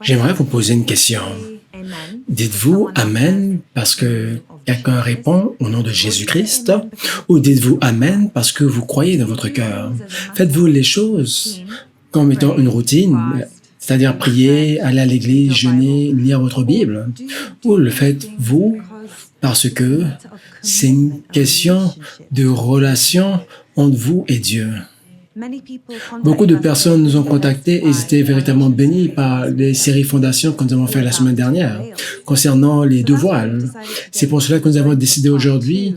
J'aimerais vous poser une question. Dites-vous Amen parce que quelqu'un répond au nom de Jésus-Christ ou dites-vous Amen parce que vous croyez dans votre cœur? Faites-vous les choses comme étant une routine, c'est-à-dire prier, aller à l'église, jeûner, lire votre Bible? Ou le faites-vous parce que c'est une question de relation entre vous et Dieu? Beaucoup de personnes nous ont contactés et ils étaient véritablement bénis par les séries Fondations que nous avons fait la semaine dernière concernant les deux voiles. C'est pour cela que nous avons décidé aujourd'hui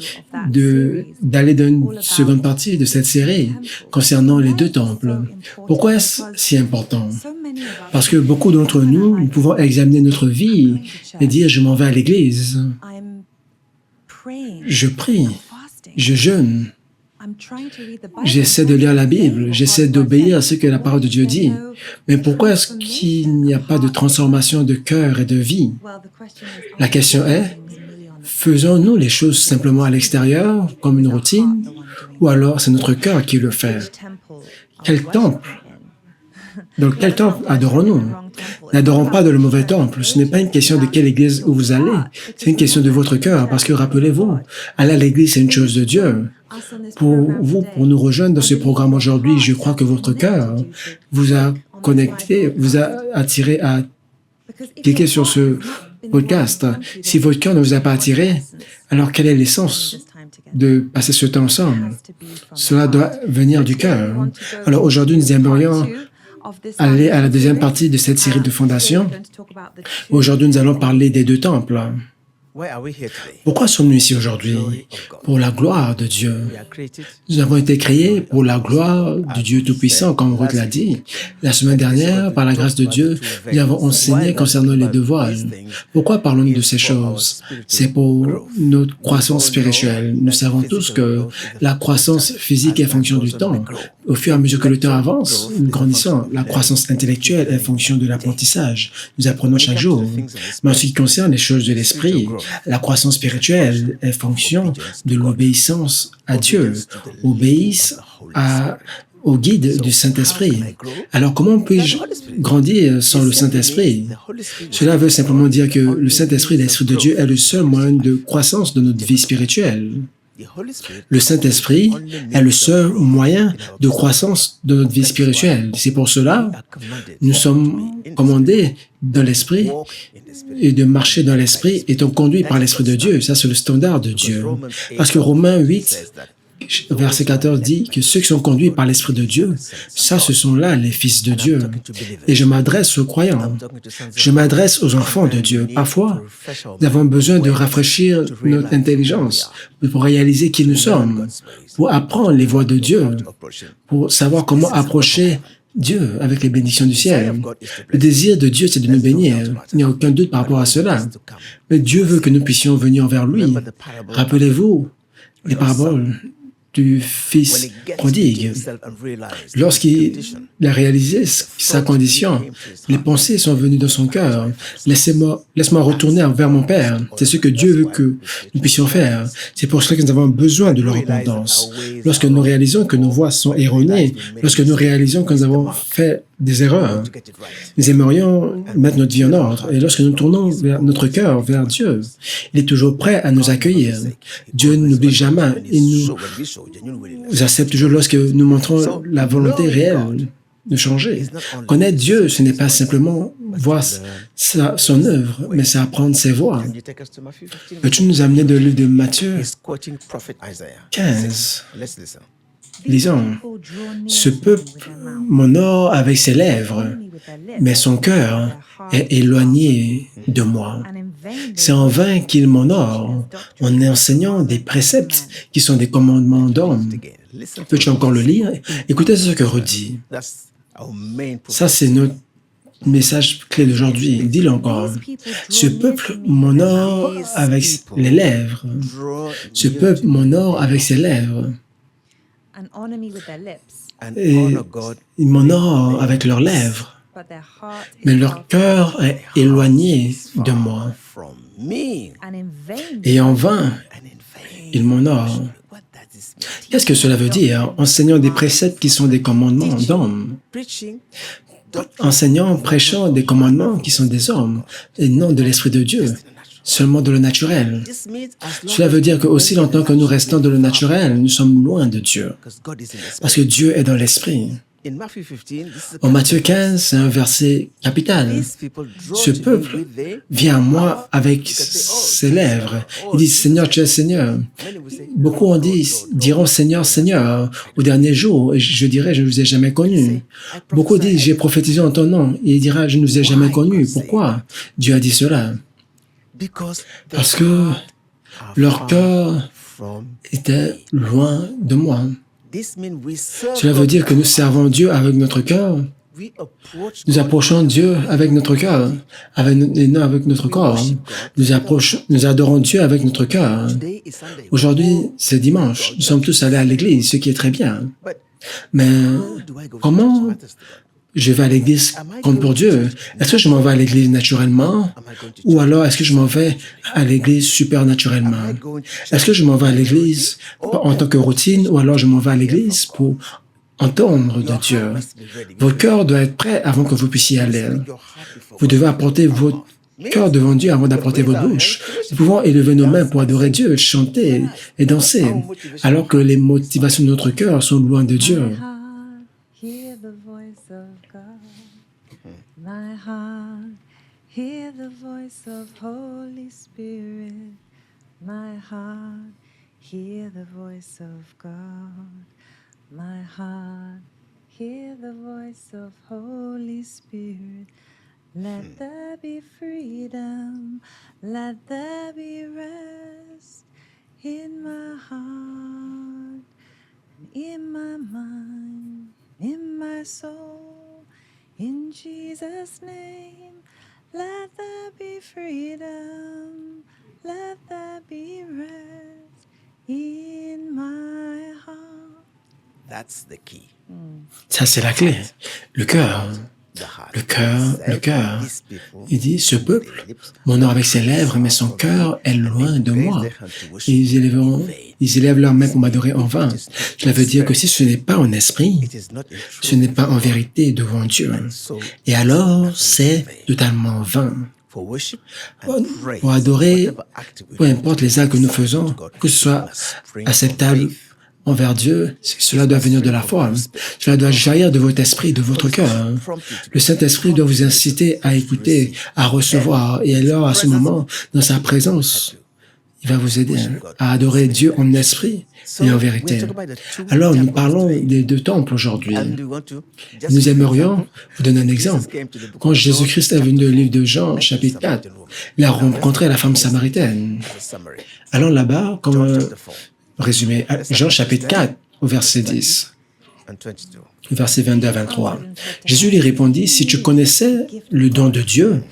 d'aller dans une seconde partie de cette série concernant les deux temples. Pourquoi est-ce si important? Parce que beaucoup d'entre nous, nous pouvons examiner notre vie et dire « je m'en vais à l'église, je prie, je jeûne, j'essaie de lire la Bible, j'essaie d'obéir à ce que la parole de Dieu dit. Mais pourquoi est-ce qu'il n'y a pas de transformation de cœur et de vie? La question est, faisons-nous les choses simplement à l'extérieur, comme une routine, ou alors c'est notre cœur qui le fait? Quel temple? Dans quel temple adorons-nous? N'adorons pas dans le mauvais temple. Ce n'est pas une question de quelle église où vous allez. C'est une question de votre cœur. Parce que rappelez-vous, aller à l'église, c'est une chose de Dieu. Pour vous, pour nous rejoindre dans ce programme aujourd'hui, je crois que votre cœur vous a connecté, vous a attiré à cliquer sur ce podcast. Si votre cœur ne vous a pas attiré, alors quel est l'essence de passer ce temps ensemble? Cela doit venir du cœur. Alors aujourd'hui, nous aimerions aller à la deuxième partie de cette série de fondations. Aujourd'hui, nous allons parler des deux temples. Pourquoi sommes-nous ici aujourd'hui? Pour la gloire de Dieu. Nous avons été créés pour la gloire du Dieu Tout-Puissant, comme Ruth l'a dit. La semaine dernière, par la grâce de Dieu, nous avons enseigné concernant les deux voiles. Pourquoi parlons-nous de ces choses? C'est pour notre croissance spirituelle. Nous savons tous que la croissance physique est fonction du temps. Au fur et à mesure que le temps avance, nous grandissons. La croissance intellectuelle est fonction de l'apprentissage. Nous apprenons chaque jour. Mais en ce qui concerne les choses de l'esprit, la croissance spirituelle est fonction de l'obéissance à Dieu, obéissance au guide du Saint-Esprit. Alors, comment puis-je grandir sans le Saint-Esprit? Cela veut simplement dire que le Saint-Esprit, l'Esprit de Dieu, est le seul moyen de croissance de notre vie spirituelle. Le Saint-Esprit est le seul moyen de croissance de notre vie spirituelle. C'est pour cela que nous sommes commandés dans l'Esprit et de marcher dans l'Esprit étant conduits par l'Esprit de Dieu. Ça, c'est le standard de Dieu. Parce que Romains 8, verset 14 dit que ceux qui sont conduits par l'Esprit de Dieu, ça, ce sont là les fils de Dieu. Et je m'adresse aux croyants. Je m'adresse aux enfants de Dieu. Parfois, nous avons besoin de rafraîchir notre intelligence pour réaliser qui nous sommes, pour apprendre les voies de Dieu, pour savoir comment approcher Dieu avec les bénédictions du ciel. Le désir de Dieu, c'est de nous bénir. Il n'y a aucun doute par rapport à cela. Mais Dieu veut que nous puissions venir vers lui. Rappelez-vous les paraboles du fils prodigue. Lorsqu'il a réalisé sa condition, les pensées sont venues dans son cœur. Laisse-moi retourner vers mon Père. C'est ce que Dieu veut que nous puissions faire. C'est pour cela que nous avons besoin de la repentance. Lorsque nous réalisons que nos voies sont erronées, lorsque nous réalisons que nous avons fait des erreurs, nous aimerions mettre notre vie en ordre. Et lorsque nous tournons vers notre cœur, vers Dieu, il est toujours prêt à nous accueillir. Dieu n'oublie jamais. Il nous accepte toujours lorsque nous montrons la volonté réelle de changer. Connaître Dieu, ce n'est pas simplement voir son œuvre, mais c'est apprendre ses voies. Peux-tu nous amener dans le livre de Matthieu 15? Lisons. Ce peuple m'honore avec ses lèvres, mais son cœur est éloigné de moi. C'est en vain qu'il m'honore en enseignant des préceptes qui sont des commandements d'hommes. Peux-tu encore le lire? Écoutez ce que redit. Ça, c'est notre message clé d'aujourd'hui. Dis-le encore. Ce peuple m'honore avec les lèvres. Ce peuple m'honore avec ses lèvres. Et ils m'honorent avec leurs lèvres, mais leur cœur est éloigné de moi. Et en vain, ils m'honorent. Qu'est-ce que cela veut dire? Enseignant des préceptes qui sont des commandements d'hommes. enseignant, prêchant des commandements qui sont des hommes et non de l'Esprit de Dieu, seulement de le naturel. Cela veut dire que aussi longtemps que nous restons dans le naturel, nous sommes loin de Dieu, parce que Dieu est dans l'Esprit. En Matthieu 15, c'est un verset capital. Ce peuple vient à moi avec ses lèvres. Ils disent, Seigneur, tu es Seigneur. Beaucoup diront, Seigneur, Seigneur, au dernier jour, et je dirai, je ne vous ai jamais connu. Beaucoup disent, j'ai prophétisé en ton nom, et il dira, je ne vous ai jamais connu. Pourquoi Dieu a dit cela? Parce que leur cœur était loin de moi. Cela veut dire que nous servons Dieu avec notre cœur. Nous approchons Dieu avec notre cœur, et non avec notre corps. Nous adorons Dieu avec notre cœur. Aujourd'hui, c'est dimanche. Nous sommes tous allés à l'église, ce qui est très bien. Mais comment je vais à l'église comme pour Dieu? Est-ce que je m'en vais à l'église naturellement? Ou alors est-ce que je m'en vais à l'église supernaturellement? Est-ce que je m'en vais à l'église en tant que routine? Ou alors je m'en vais à l'église pour entendre de Dieu? Votre cœur doit être prêt avant que vous puissiez aller. Vous devez apporter votre cœur devant Dieu avant d'apporter votre bouche. Nous pouvons élever nos mains pour adorer Dieu, chanter et danser, alors que les motivations de notre cœur sont loin de Dieu. My heart, hear the voice of Holy Spirit. My heart, hear the voice of God. My heart, hear the voice of Holy Spirit. Let there be freedom, let there be rest in my heart, in my mind, in my soul. In Jesus' name, let there be freedom, let there be rest in my heart. That's the key. Ça, c'est la clé. Le cœur. Le cœur. Il dit, ce peuple m'honore avec ses lèvres, mais son cœur est loin de moi. Et ils élèvent leurs mains pour m'adorer en vain. Cela veut dire que si ce n'est pas en esprit, ce n'est pas en vérité devant Dieu. Et alors, c'est totalement vain. Pour adorer, peu importe les actes que nous faisons, que ce soit acceptable envers Dieu, cela doit venir de la foi. Cela doit jaillir de votre esprit, de votre cœur. Le Saint-Esprit doit vous inciter à écouter, à recevoir. Et alors, à ce moment, dans sa présence, il va vous aider à adorer Dieu en esprit et en vérité. Alors, nous parlons des deux temples aujourd'hui. Nous aimerions vous donner un exemple. Quand Jésus-Christ est venu au livre de Jean, chapitre 4, il a rencontré la femme samaritaine. Alors là-bas, comme un résumé, Jean chapitre 4, au verset 10, verset 22 à 23. Jésus lui répondit, « Si tu connaissais le don de Dieu,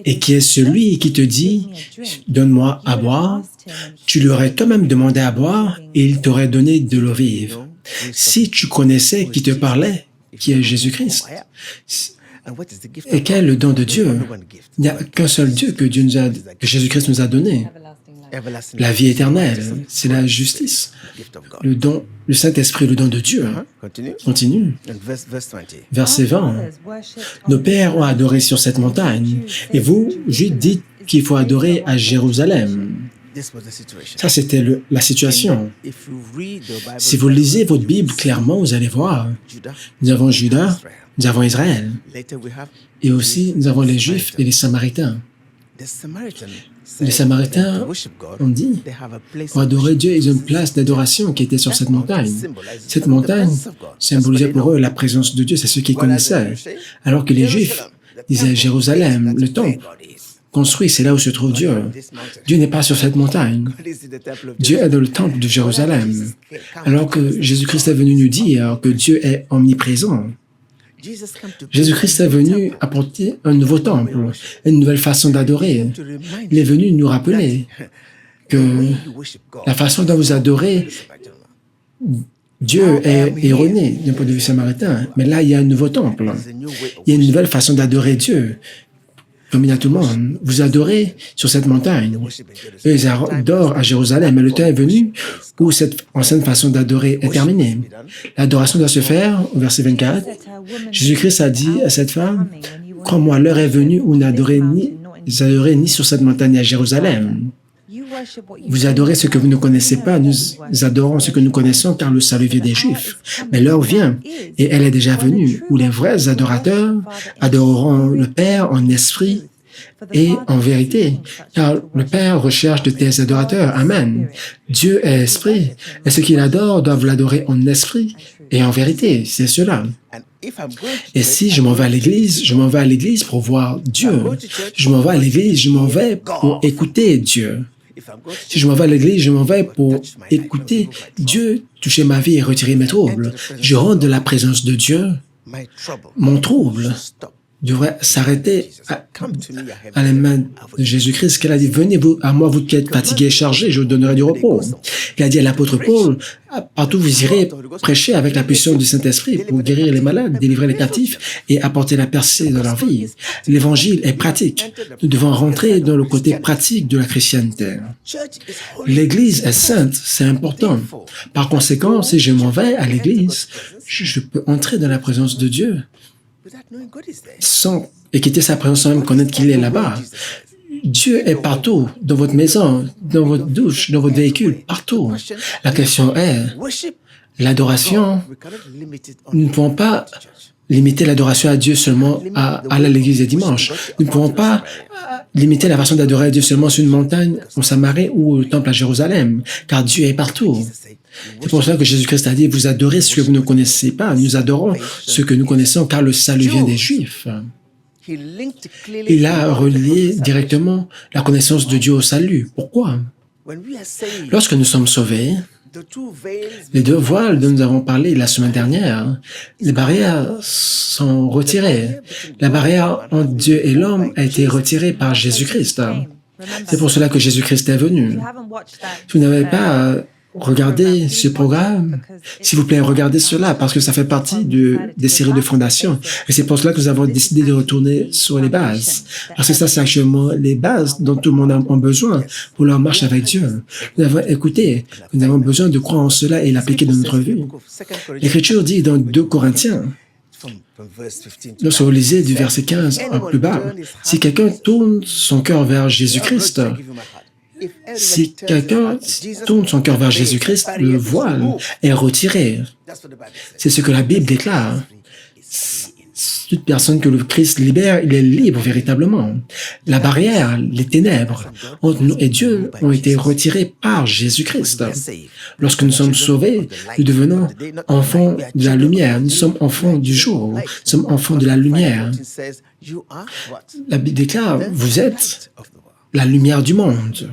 et qui est celui qui te dit, « Donne-moi à boire », tu lui aurais toi-même demandé à boire, et il t'aurait donné de l'eau vive. Si tu connaissais qui te parlait, qui est Jésus-Christ, et quel est le don de Dieu? Il n'y a qu'un seul Dieu que Jésus-Christ nous a donné. La vie éternelle, c'est la justice. Le Saint-Esprit, le don de Dieu. Continue. Verset 20. Nos pères ont adoré sur cette montagne, et vous, Juifs, dites qu'il faut adorer à Jérusalem. Ça, c'était la situation. Si vous lisez votre Bible clairement, vous allez voir, nous avons Juda, nous avons Israël, et aussi nous avons les Juifs et les Samaritains. Les Samaritains ont dit, pour adorer Dieu, ils ont une place d'adoration qui était sur cette montagne. Cette montagne symbolisait pour eux la présence de Dieu, c'est ce qu'ils connaissaient. Alors que les Juifs disaient Jérusalem, le temple construit, c'est là où se trouve Dieu. Dieu n'est pas sur cette montagne. Dieu est dans le temple de Jérusalem. Alors que Jésus-Christ est venu nous dire que Dieu est omniprésent. Jésus-Christ est venu apporter un nouveau temple, une nouvelle façon d'adorer. Il est venu nous rappeler que la façon dont vous adorez Dieu est erronée d'un point de vue samaritain. Mais là, il y a un nouveau temple. Il y a une nouvelle façon d'adorer Dieu. domine à tout le monde. Vous adorez sur cette montagne. Eux, ils adorent à Jérusalem, mais le temps est venu où cette ancienne façon d'adorer est terminée. L'adoration doit se faire, au verset 24. Jésus-Christ a dit à cette femme, « Crois-moi, l'heure est venue où vous n'adorez ni sur cette montagne ni à Jérusalem. » Vous adorez ce que vous ne connaissez pas, nous adorons ce que nous connaissons car le salut vient des Juifs. Mais l'heure vient, et elle est déjà venue, où les vrais adorateurs adoreront le Père en esprit et en vérité, car le Père recherche de tels adorateurs. Amen. Dieu est esprit, et ceux qui l'adorent doivent l'adorer en esprit et en vérité. C'est cela. Et si je m'en vais à l'église, je m'en vais à l'église pour voir Dieu. Je m'en vais à l'église, je m'en vais pour écouter Dieu. Si je m'en vais à l'église, je m'en vais pour écouter Dieu toucher ma vie et retirer mes troubles. Je rentre de la présence de Dieu. Mon trouble devrait s'arrêter à la main de Jésus-Christ, qu'elle a dit, venez vous à moi, vous qui êtes fatigués et chargés, je vous donnerai du repos. Il a dit à l'apôtre Paul, partout vous irez prêcher avec la puissance du Saint-Esprit pour guérir les malades, délivrer les captifs et apporter la percée dans leur vie. L'évangile est pratique. Nous devons rentrer dans le côté pratique de la chrétienté. L'église est sainte, c'est important. Par conséquent, si je m'en vais à l'église, je peux entrer dans la présence de Dieu et quitter sa présence sans même connaître qu'il est là-bas. Dieu est partout, dans votre maison, dans votre douche, dans votre véhicule, partout. La question est, l'adoration, nous ne pouvons pas limiter l'adoration à Dieu seulement à l'église des dimanches. Nous ne pouvons pas limiter la façon d'adorer Dieu seulement sur une montagne en Samarie ou au temple à Jérusalem, car Dieu est partout. C'est pour cela que Jésus-Christ a dit, vous adorez ce que vous ne connaissez pas, nous adorons ce que nous connaissons, car le salut vient des Juifs. Il a relié directement la connaissance de Dieu au salut. Pourquoi? Lorsque nous sommes sauvés, les deux voiles dont nous avons parlé la semaine dernière, les barrières sont retirées. La barrière entre Dieu et l'homme a été retirée par Jésus-Christ. C'est pour cela que Jésus-Christ est venu. Si vous n'avez pas regardez ce programme. S'il vous plaît, regardez cela parce que ça fait partie des séries de fondation. Et c'est pour cela que nous avons décidé de retourner sur les bases. Parce que ça, c'est actuellement les bases dont tout le monde a besoin pour leur marche avec Dieu. Nous avons écouté. Nous avons besoin de croire en cela et l'appliquer dans notre vie. L'Écriture dit dans 2 Corinthiens, lorsque vous lisez du verset 15 en plus bas, si quelqu'un tourne son cœur vers Jésus-Christ, si quelqu'un tourne son cœur vers Jésus-Christ, le voile est retiré. C'est ce que la Bible déclare. Toute personne que le Christ libère, il est libre véritablement. La barrière, les ténèbres entre nous et Dieu ont été retirées par Jésus-Christ. Lorsque nous sommes sauvés, nous devenons enfants de la lumière. Nous sommes enfants du jour. Nous sommes enfants de la lumière. La Bible déclare, vous êtes la lumière du monde.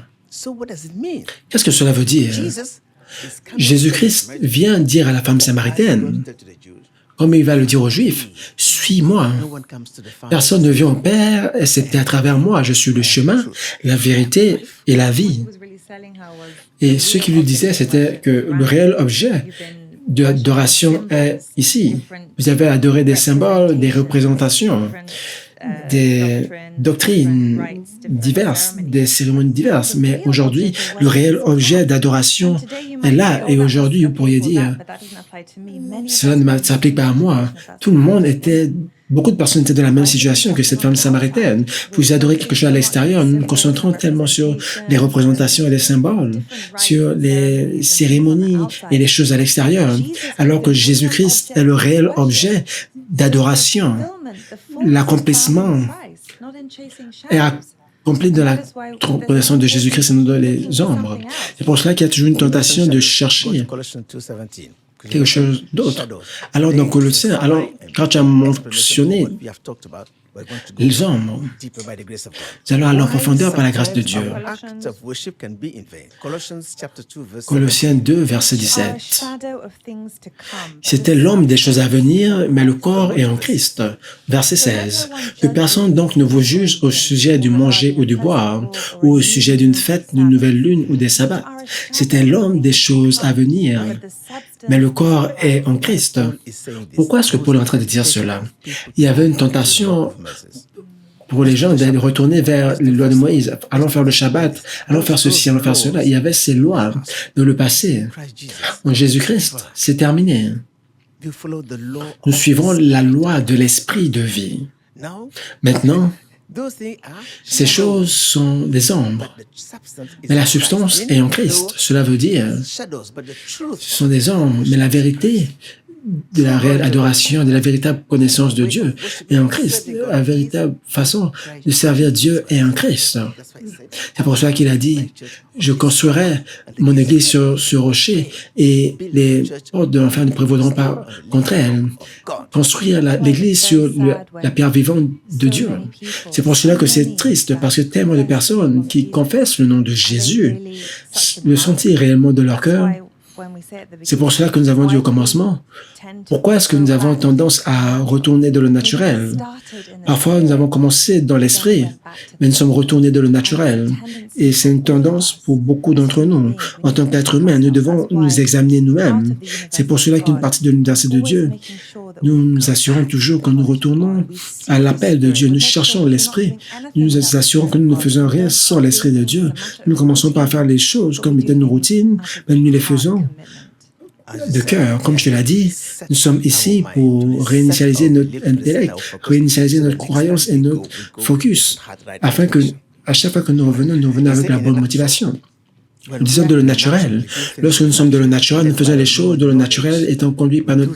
Qu'est-ce que cela veut dire? Jésus-Christ vient dire à la femme samaritaine, comme il va le dire aux Juifs, « Suis-moi. Personne ne vient au Père excepté à travers moi. Je suis le chemin, la vérité et la vie. » Et ce qu'il lui disait, c'était que le réel objet d'adoration est ici. Vous avez adoré des symboles, des représentations, des doctrines diverses, des cérémonies diverses, mais aujourd'hui, le réel objet d'adoration est là. Et aujourd'hui, vous pourriez dire, cela ne s'applique pas à moi. Tout le monde beaucoup de personnes étaient dans la même situation que cette femme samaritaine. Vous adorez quelque chose à l'extérieur. Nous nous concentrons tellement sur les représentations et les symboles, sur les cérémonies et les choses à l'extérieur, alors que Jésus-Christ est le réel objet d'adoration. L'accomplissement est accompli dans la connaissance de Jésus-Christ et non dans les ombres. C'est pour cela qu'il y a toujours une tentation de chercher quelque chose d'autre. Alors, dans Colossiens, quand tu as mentionné les hommes, nous allons aller en profondeur par la grâce de Dieu. Colossiens 2, verset 17. C'était l'homme des choses à venir, mais le corps est en Christ. Verset 16. Que personne donc ne vous juge au sujet du manger ou du boire, ou au sujet d'une fête, d'une nouvelle lune ou des sabbats. C'était l'homme des choses à venir, mais le corps est en Christ. Pourquoi est-ce que Paul est en train de dire cela? Il y avait une tentation pour les gens d'aller retourner vers les lois de Moïse. Allons faire le Shabbat, allons faire ceci, allons faire cela. Il y avait ces lois dans le passé. En Jésus-Christ, c'est terminé. Nous suivrons la loi de l'esprit de vie. Maintenant, ces choses sont des ombres, mais la substance est en Christ. Cela veut dire, ce sont des ombres, mais la vérité de la réelle adoration, de la véritable connaissance de Dieu est en Christ. La véritable façon de servir Dieu est en Christ. C'est pour cela qu'il a dit, je construirai mon église sur ce rocher et les portes de l'enfer ne prévaudront pas contre elle. Construire l'église sur la pierre vivante de Dieu. C'est pour cela que c'est triste, parce que tellement de personnes qui confessent le nom de Jésus le sentent-ils réellement de leur cœur. C'est pour cela que nous avons dit au commencement, pourquoi est-ce que nous avons tendance à retourner dans le naturel? Parfois, nous avons commencé dans l'esprit, mais nous sommes retournés dans le naturel. Et c'est une tendance pour beaucoup d'entre nous. En tant qu'êtres humains, nous devons nous examiner nous-mêmes. C'est pour cela qu'une partie de l'université de Dieu, nous nous assurons toujours que nous retournons à l'appel de Dieu. Nous cherchons l'esprit. Nous nous assurons que nous ne faisons rien sans l'esprit de Dieu. Nous commençons par faire les choses comme étant nos routines, mais nous les faisons de cœur. Comme je te l'ai dit, nous sommes ici pour réinitialiser notre intellect, réinitialiser notre croyance et notre focus, afin que, à chaque fois que nous revenons avec la bonne motivation. Nous disons de le naturel. Lorsque nous sommes dans le naturel, nous faisons les choses de le naturel étant conduits par notre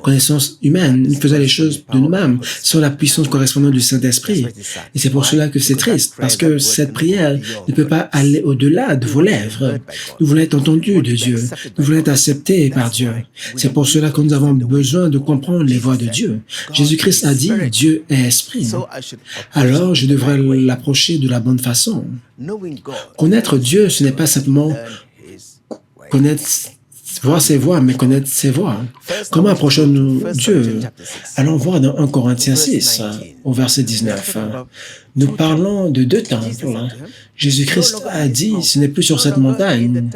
connaissance humaine. Nous faisons les choses de nous-mêmes, sans la puissance correspondante du Saint-Esprit. Et c'est pour cela que c'est triste, parce que cette prière ne peut pas aller au-delà de vos lèvres. Nous voulons être entendus de Dieu. Nous voulons être acceptés par Dieu. C'est pour cela que nous avons besoin de comprendre les voies de Dieu. Jésus-Christ a dit, Dieu est esprit. Alors, je devrais l'approcher de la bonne façon. Connaître Dieu, ce n'est pas simplement connaître, voir ses voies, mais connaître ses voies. Comment approchons-nous Dieu? Allons voir dans 1 Corinthiens 6, au verset 19. Nous parlons de deux temples. Jésus-Christ a dit, ce n'est plus sur cette montagne,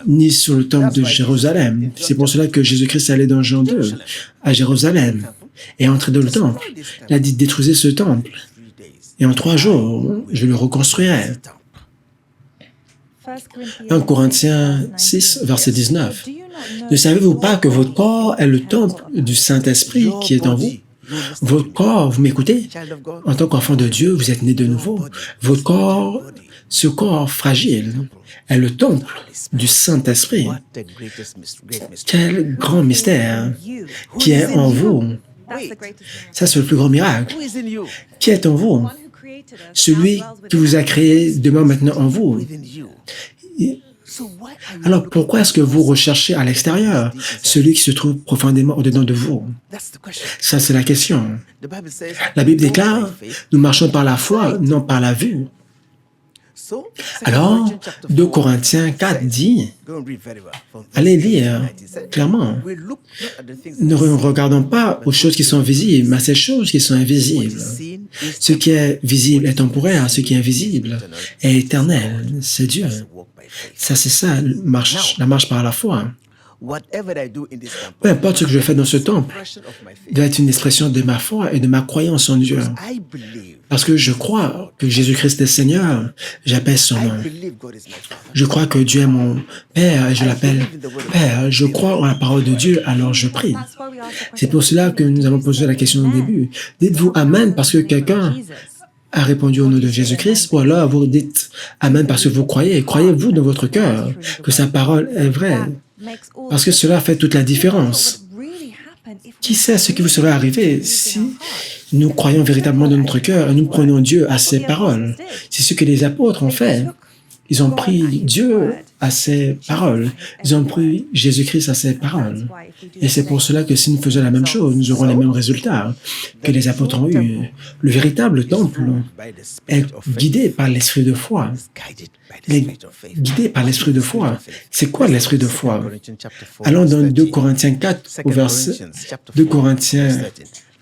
ni sur le temple de Jérusalem. C'est pour cela que Jésus-Christ allait dans Jean 2, à Jérusalem, et entré dans le temple. Il a dit, détruisez ce temple. Et en 3 jours, je le reconstruirai. 1 Corinthiens 6, verset 19. Ne savez-vous pas que votre corps est le temple du Saint-Esprit qui est en vous? Votre corps, vous m'écoutez? En tant qu'enfant de Dieu, vous êtes né de nouveau. Votre corps, ce corps fragile, est le temple du Saint-Esprit. Quel grand mystère qui est en vous. Ça, c'est le plus grand miracle. Qui est en vous? Celui qui vous a créé demeure maintenant en vous. Alors, pourquoi est-ce que vous recherchez à l'extérieur celui qui se trouve profondément au-dedans de vous? Ça, c'est la question. La Bible déclare, nous marchons par la foi, non par la vue. Alors, 2 Corinthiens 4 dit, allez lire clairement, ne regardons pas aux choses qui sont visibles, mais à ces choses qui sont invisibles. Ce qui est visible est temporaire, ce qui est invisible est éternel, c'est Dieu. Ça, c'est ça, la marche par la foi. Peu importe ce que je fais dans ce temple, doit être une expression de ma foi et de ma croyance en Dieu. Parce que je crois que Jésus-Christ est Seigneur, j'appelle son nom. Je crois que Dieu est mon Père et je l'appelle Père. Je crois en la parole de Dieu, alors je prie. C'est pour cela que nous avons posé la question au début. Dites-vous Amen parce que quelqu'un a répondu au nom de Jésus-Christ, ou alors vous dites Amen parce que vous croyez. Croyez-vous dans votre cœur que sa parole est vraie? Parce que cela fait toute la différence. Qui sait ce qui vous serait arrivé si nous croyons véritablement dans notre cœur et nous prenons Dieu à ses paroles? C'est ce que les apôtres ont fait. Ils ont pris Dieu à ses paroles. Ils ont pris Jésus-Christ à ses paroles. Et c'est pour cela que si nous faisons la même chose, nous aurons les mêmes résultats que les apôtres ont eu. Le véritable temple est guidé par l'esprit de foi. Il est guidé par l'esprit de foi. C'est quoi l'esprit de foi? Allons dans 2 Corinthiens 4 au verset 2 Corinthiens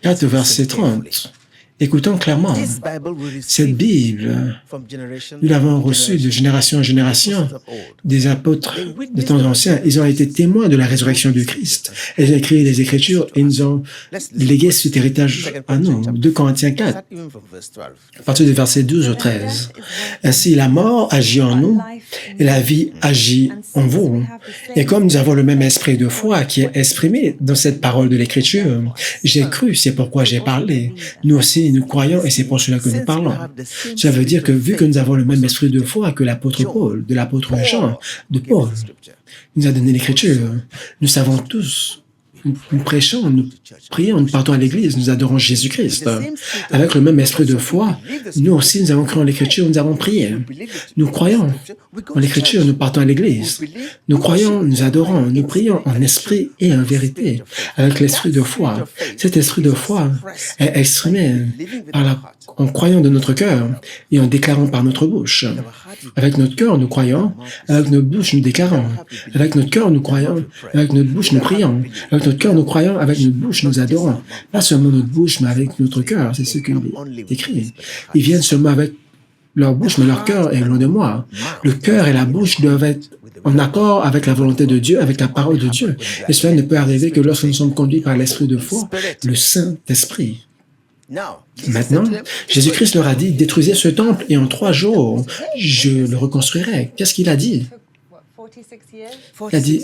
4 au verset 30. Écoutons clairement, cette Bible, nous l'avons reçue de génération en génération des apôtres des temps anciens. Ils ont été témoins de la résurrection du Christ. Ils ont écrit les Écritures et nous ont légué cet héritage à nous. 2 Corinthiens 4, à partir du verset 12 au 13. Ainsi, la mort agit en nous et la vie agit en vous. Et comme nous avons le même esprit de foi qui est exprimé dans cette parole de l'Écriture, j'ai cru, c'est pourquoi j'ai parlé. Nous aussi, nous croyons et c'est pour cela que nous parlons. Ça veut dire que vu que nous avons le même esprit de foi que l'apôtre Paul, de l'apôtre Jean, de Paul, il nous a donné l'Écriture. Nous savons tous. Nous prêchons, nous prions, nous partons à l'église, nous adorons Jésus-Christ. Avec le même esprit de foi, nous aussi, nous avons cru en l'Écriture, nous avons prié. Nous croyons en l'Écriture, nous partons à l'église. Nous croyons, nous adorons, nous prions en esprit et en vérité, avec l'esprit de foi. Cet esprit de foi est exprimé en croyant de notre cœur et en déclarant par notre bouche. Avec notre cœur, nous croyons, avec notre bouche, nous déclarons. Avec notre cœur, nous croyons, avec notre bouche, nous prions. Avec notre cœur, nous croyons, avec notre bouche, nous adorons. Pas seulement notre bouche, mais avec notre cœur. C'est ce qu'il est écrit. Ils viennent seulement avec leur bouche, mais leur cœur est loin de moi. Le cœur et la bouche doivent être en accord avec la volonté de Dieu, avec la parole de Dieu. Et cela ne peut arriver que lorsque nous sommes conduits par l'esprit de foi, le Saint-Esprit. Maintenant, Jésus-Christ leur a dit, détruisez ce temple et en 3 jours, je le reconstruirai. Qu'est-ce qu'il a dit? Il a dit,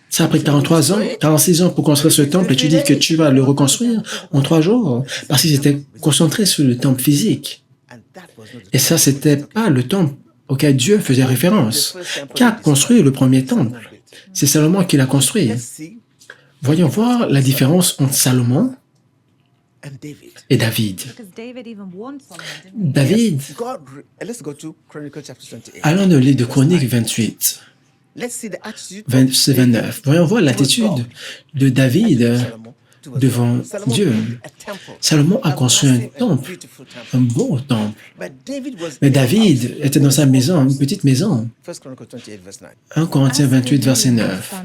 ça a pris 43 ans, 46 ans pour construire ce temple et tu dis que tu vas le reconstruire en 3 jours parce qu'ils étaient concentrés sur le temple physique. Et ça, c'était pas le temple auquel Dieu faisait référence. Qui a construit le premier temple? C'est Salomon qui l'a construit. Voyons voir la différence entre Salomon et David. David, allons dans le livre de Chroniques 28, verset 29. Voyons voir l'attitude de David devant Dieu. Salomon a construit un temple, un beau temple. Mais David était dans sa maison, une petite maison. 1 Corinthiens 28, verset 9.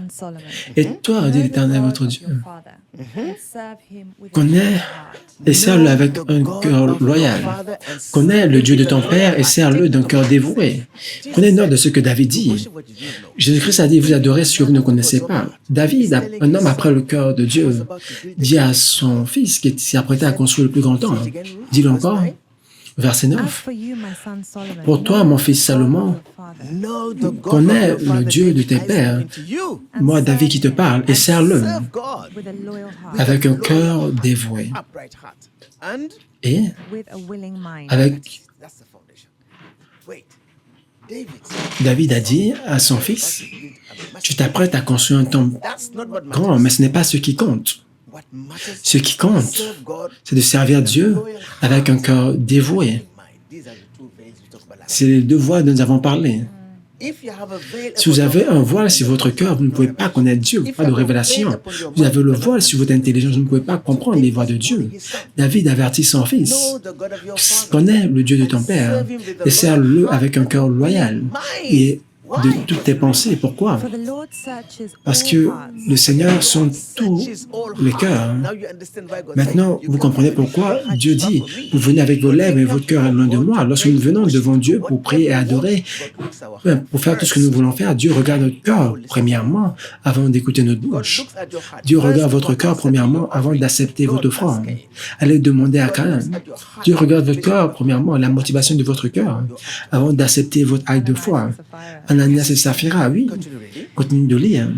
Et toi, dit l'Éternel votre Dieu, connais et sers-le avec un cœur loyal. Connais le Dieu de ton Père et sers-le d'un cœur dévoué. Prenez note de ce que David dit. Jésus-Christ a dit, vous adorez ce que vous ne connaissez pas. David, un homme après le cœur de Dieu, dit à son fils qui s'est apprêté à construire le plus grand temple, dis-le encore, verset 9. Pour toi, mon fils Salomon, connais le Dieu de tes pères, moi, David qui te parle, et sers-le avec un cœur dévoué et avec... David a dit à son fils, tu t'apprêtes à construire un temple grand, mais ce n'est pas ce qui compte. Ce qui compte, c'est de servir Dieu avec un cœur dévoué. C'est les 2 voies dont nous avons parlé. Si vous avez un voile sur votre cœur, vous ne pouvez pas connaître Dieu, pas de révélation. Vous avez le voile sur votre intelligence, vous ne pouvez pas comprendre les voies de Dieu. David avertit son fils, connais le Dieu de ton Père et sers-le avec un cœur loyal et de toutes tes pensées. Pourquoi? Parce que le Seigneur sonde tous les cœurs. Maintenant, vous comprenez pourquoi Dieu dit, vous venez avec vos lèvres et votre cœur est loin de moi. Lorsque nous venons devant Dieu pour prier et adorer, pour faire tout ce que nous voulons faire, Dieu regarde notre cœur premièrement avant d'écouter notre bouche. Dieu regarde votre cœur premièrement avant d'accepter votre offrande. Allez demander à Caïn. Dieu regarde votre cœur premièrement, la motivation de votre cœur avant d'accepter votre acte de foi. Ananias et Saphira, oui. Continue de lire.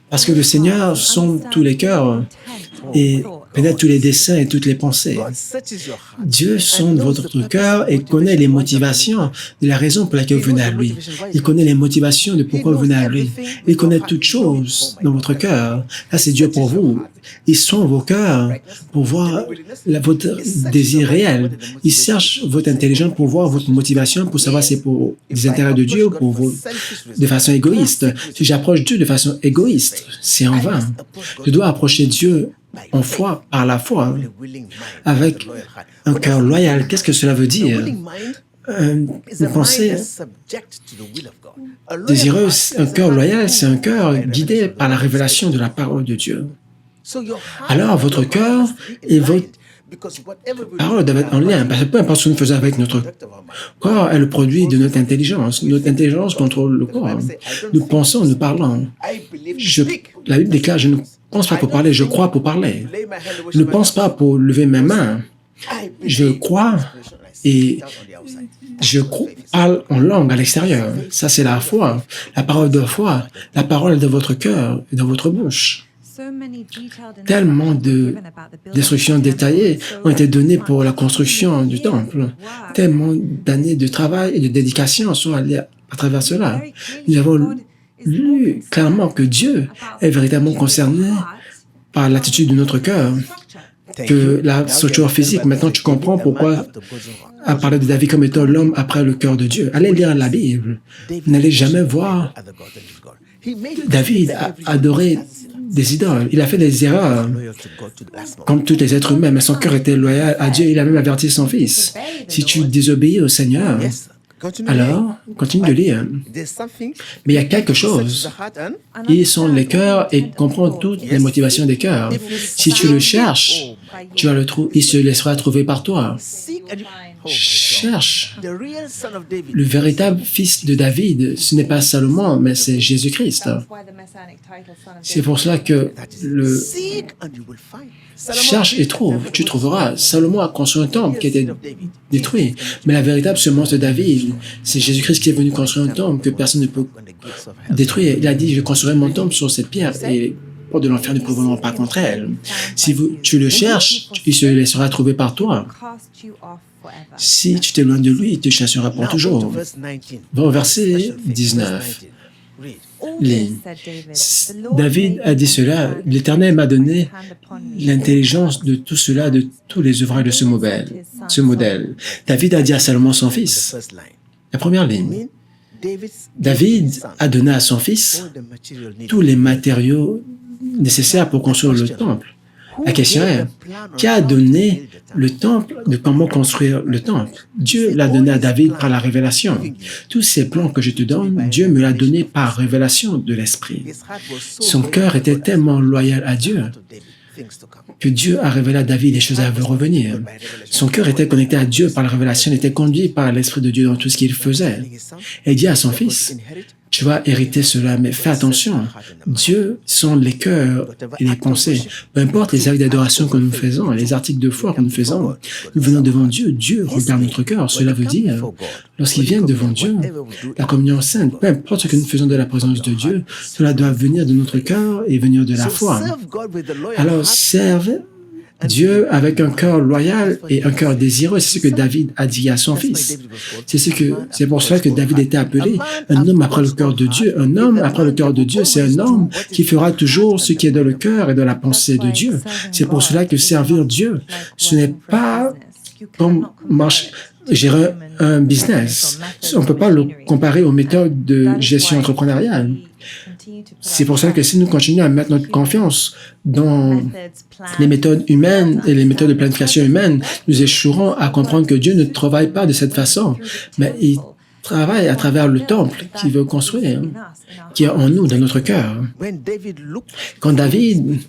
Parce que le Seigneur sonde tous les cœurs et pénètre tous les desseins et toutes les pensées. Dieu sonde votre cœur et connaît les motivations de la raison pour laquelle vous venez à lui. Il connaît les motivations de pourquoi vous venez à lui. Il connaît toutes choses dans votre cœur. Là, c'est Dieu pour vous. Il sonde vos cœurs pour voir votre désir réel. Il cherche votre intelligence pour voir votre motivation, pour savoir si c'est pour les intérêts de Dieu ou pour vous de façon égoïste. Si j'approche Dieu de façon égoïste, c'est en vain. Je dois approcher Dieu en foi, par la foi, avec un cœur loyal. Qu'est-ce que cela veut dire? Une pensée désireuse, un cœur loyal, c'est un cœur guidé par la révélation de la parole de Dieu. Alors, votre cœur et votre La parole doit être en lien, parce que peu importe ce que nous faisons avec notre corps est le produit de notre intelligence. Notre intelligence contrôle le corps. Nous pensons, nous parlons. La Bible déclare, je ne pense pas pour parler, je crois pour parler. Je ne pense pas pour lever mes mains. Je crois et je parle en langue à l'extérieur. Ça, c'est la foi. La parole de foi. La parole est dans votre cœur et dans votre bouche. Tellement d'instructions détaillées ont été données pour la construction du temple. Tellement d'années de travail et de dédication sont allées à travers cela. Nous avons lu clairement que Dieu est véritablement concerné par l'attitude de notre cœur, que la structure physique. Maintenant, tu comprends pourquoi a parlé de David comme étant l'homme après le cœur de Dieu. Allez lire la Bible. Vous n'allez jamais voir David a adoré des idoles. Il a fait des erreurs, comme tous les êtres humains, mais son cœur était loyal à Dieu. Il a même averti son fils. Si tu désobéis au Seigneur, alors, continue de lire. Mais il y a quelque chose. Ils sont les cœurs et comprend toutes les motivations des cœurs. Si tu le cherches, tu vas le trouver. Il se laissera trouver par toi. Cherche. Le véritable fils de David, ce n'est pas Salomon, mais c'est Jésus-Christ. C'est pour cela que le cherche et trouve, tu trouveras. Salomon a construit un temple qui a été détruit, mais la véritable semence de David, c'est Jésus-Christ qui est venu construire un temple que personne ne peut détruire. Il a dit, je construirai mon temple sur cette pierre et les portes de l'enfer ne pourront pas contre elle. Si tu le cherches, il se laissera trouver par toi. Si tu t'éloignes de lui, il te chassera pour toujours. Va au verset 19. David a dit cela, l'Éternel m'a donné l'intelligence de tout cela, de tous les ouvrages de ce modèle. David a dit à Salomon, son fils, la première ligne, David a donné à son fils tous les matériaux nécessaires pour construire le temple. La question est, qui a donné le temple, de comment construire le temple? Dieu l'a donné à David par la révélation. Tous ces plans que je te donne, Dieu me l'a donné par révélation de l'Esprit. Son cœur était tellement loyal à Dieu que Dieu a révélé à David des choses à revenir. Son cœur était connecté à Dieu par la révélation, il était conduit par l'Esprit de Dieu dans tout ce qu'il faisait. Et il dit à son fils, tu vas hériter cela, mais fais attention. Dieu sont les cœurs et les pensées. Peu importe les actes d'adoration que nous faisons, les articles de foi que nous faisons, nous venons devant Dieu. Dieu regarde notre cœur. Cela veut dire, lorsqu'ils viennent devant Dieu, la communion sainte, peu importe ce que nous faisons de la présence de Dieu, cela doit venir de notre cœur et venir de la foi. Alors, servez Dieu avec un cœur loyal et un cœur désireux, c'est ce que David a dit à son fils. C'est pour cela que David était appelé un homme après le cœur de Dieu. Un homme après le cœur de Dieu, c'est un homme qui fera toujours ce qui est dans le cœur et dans la pensée de Dieu. C'est pour cela que servir Dieu, ce n'est pas comme gérer un business. On ne peut pas le comparer aux méthodes de gestion entrepreneuriale. C'est pour ça que si nous continuons à mettre notre confiance dans les méthodes humaines et les méthodes de planification humaine, nous échouerons à comprendre que Dieu ne travaille pas de cette façon, mais il travaille à travers le temple qu'il veut construire, qui est en nous, dans notre cœur. Quand David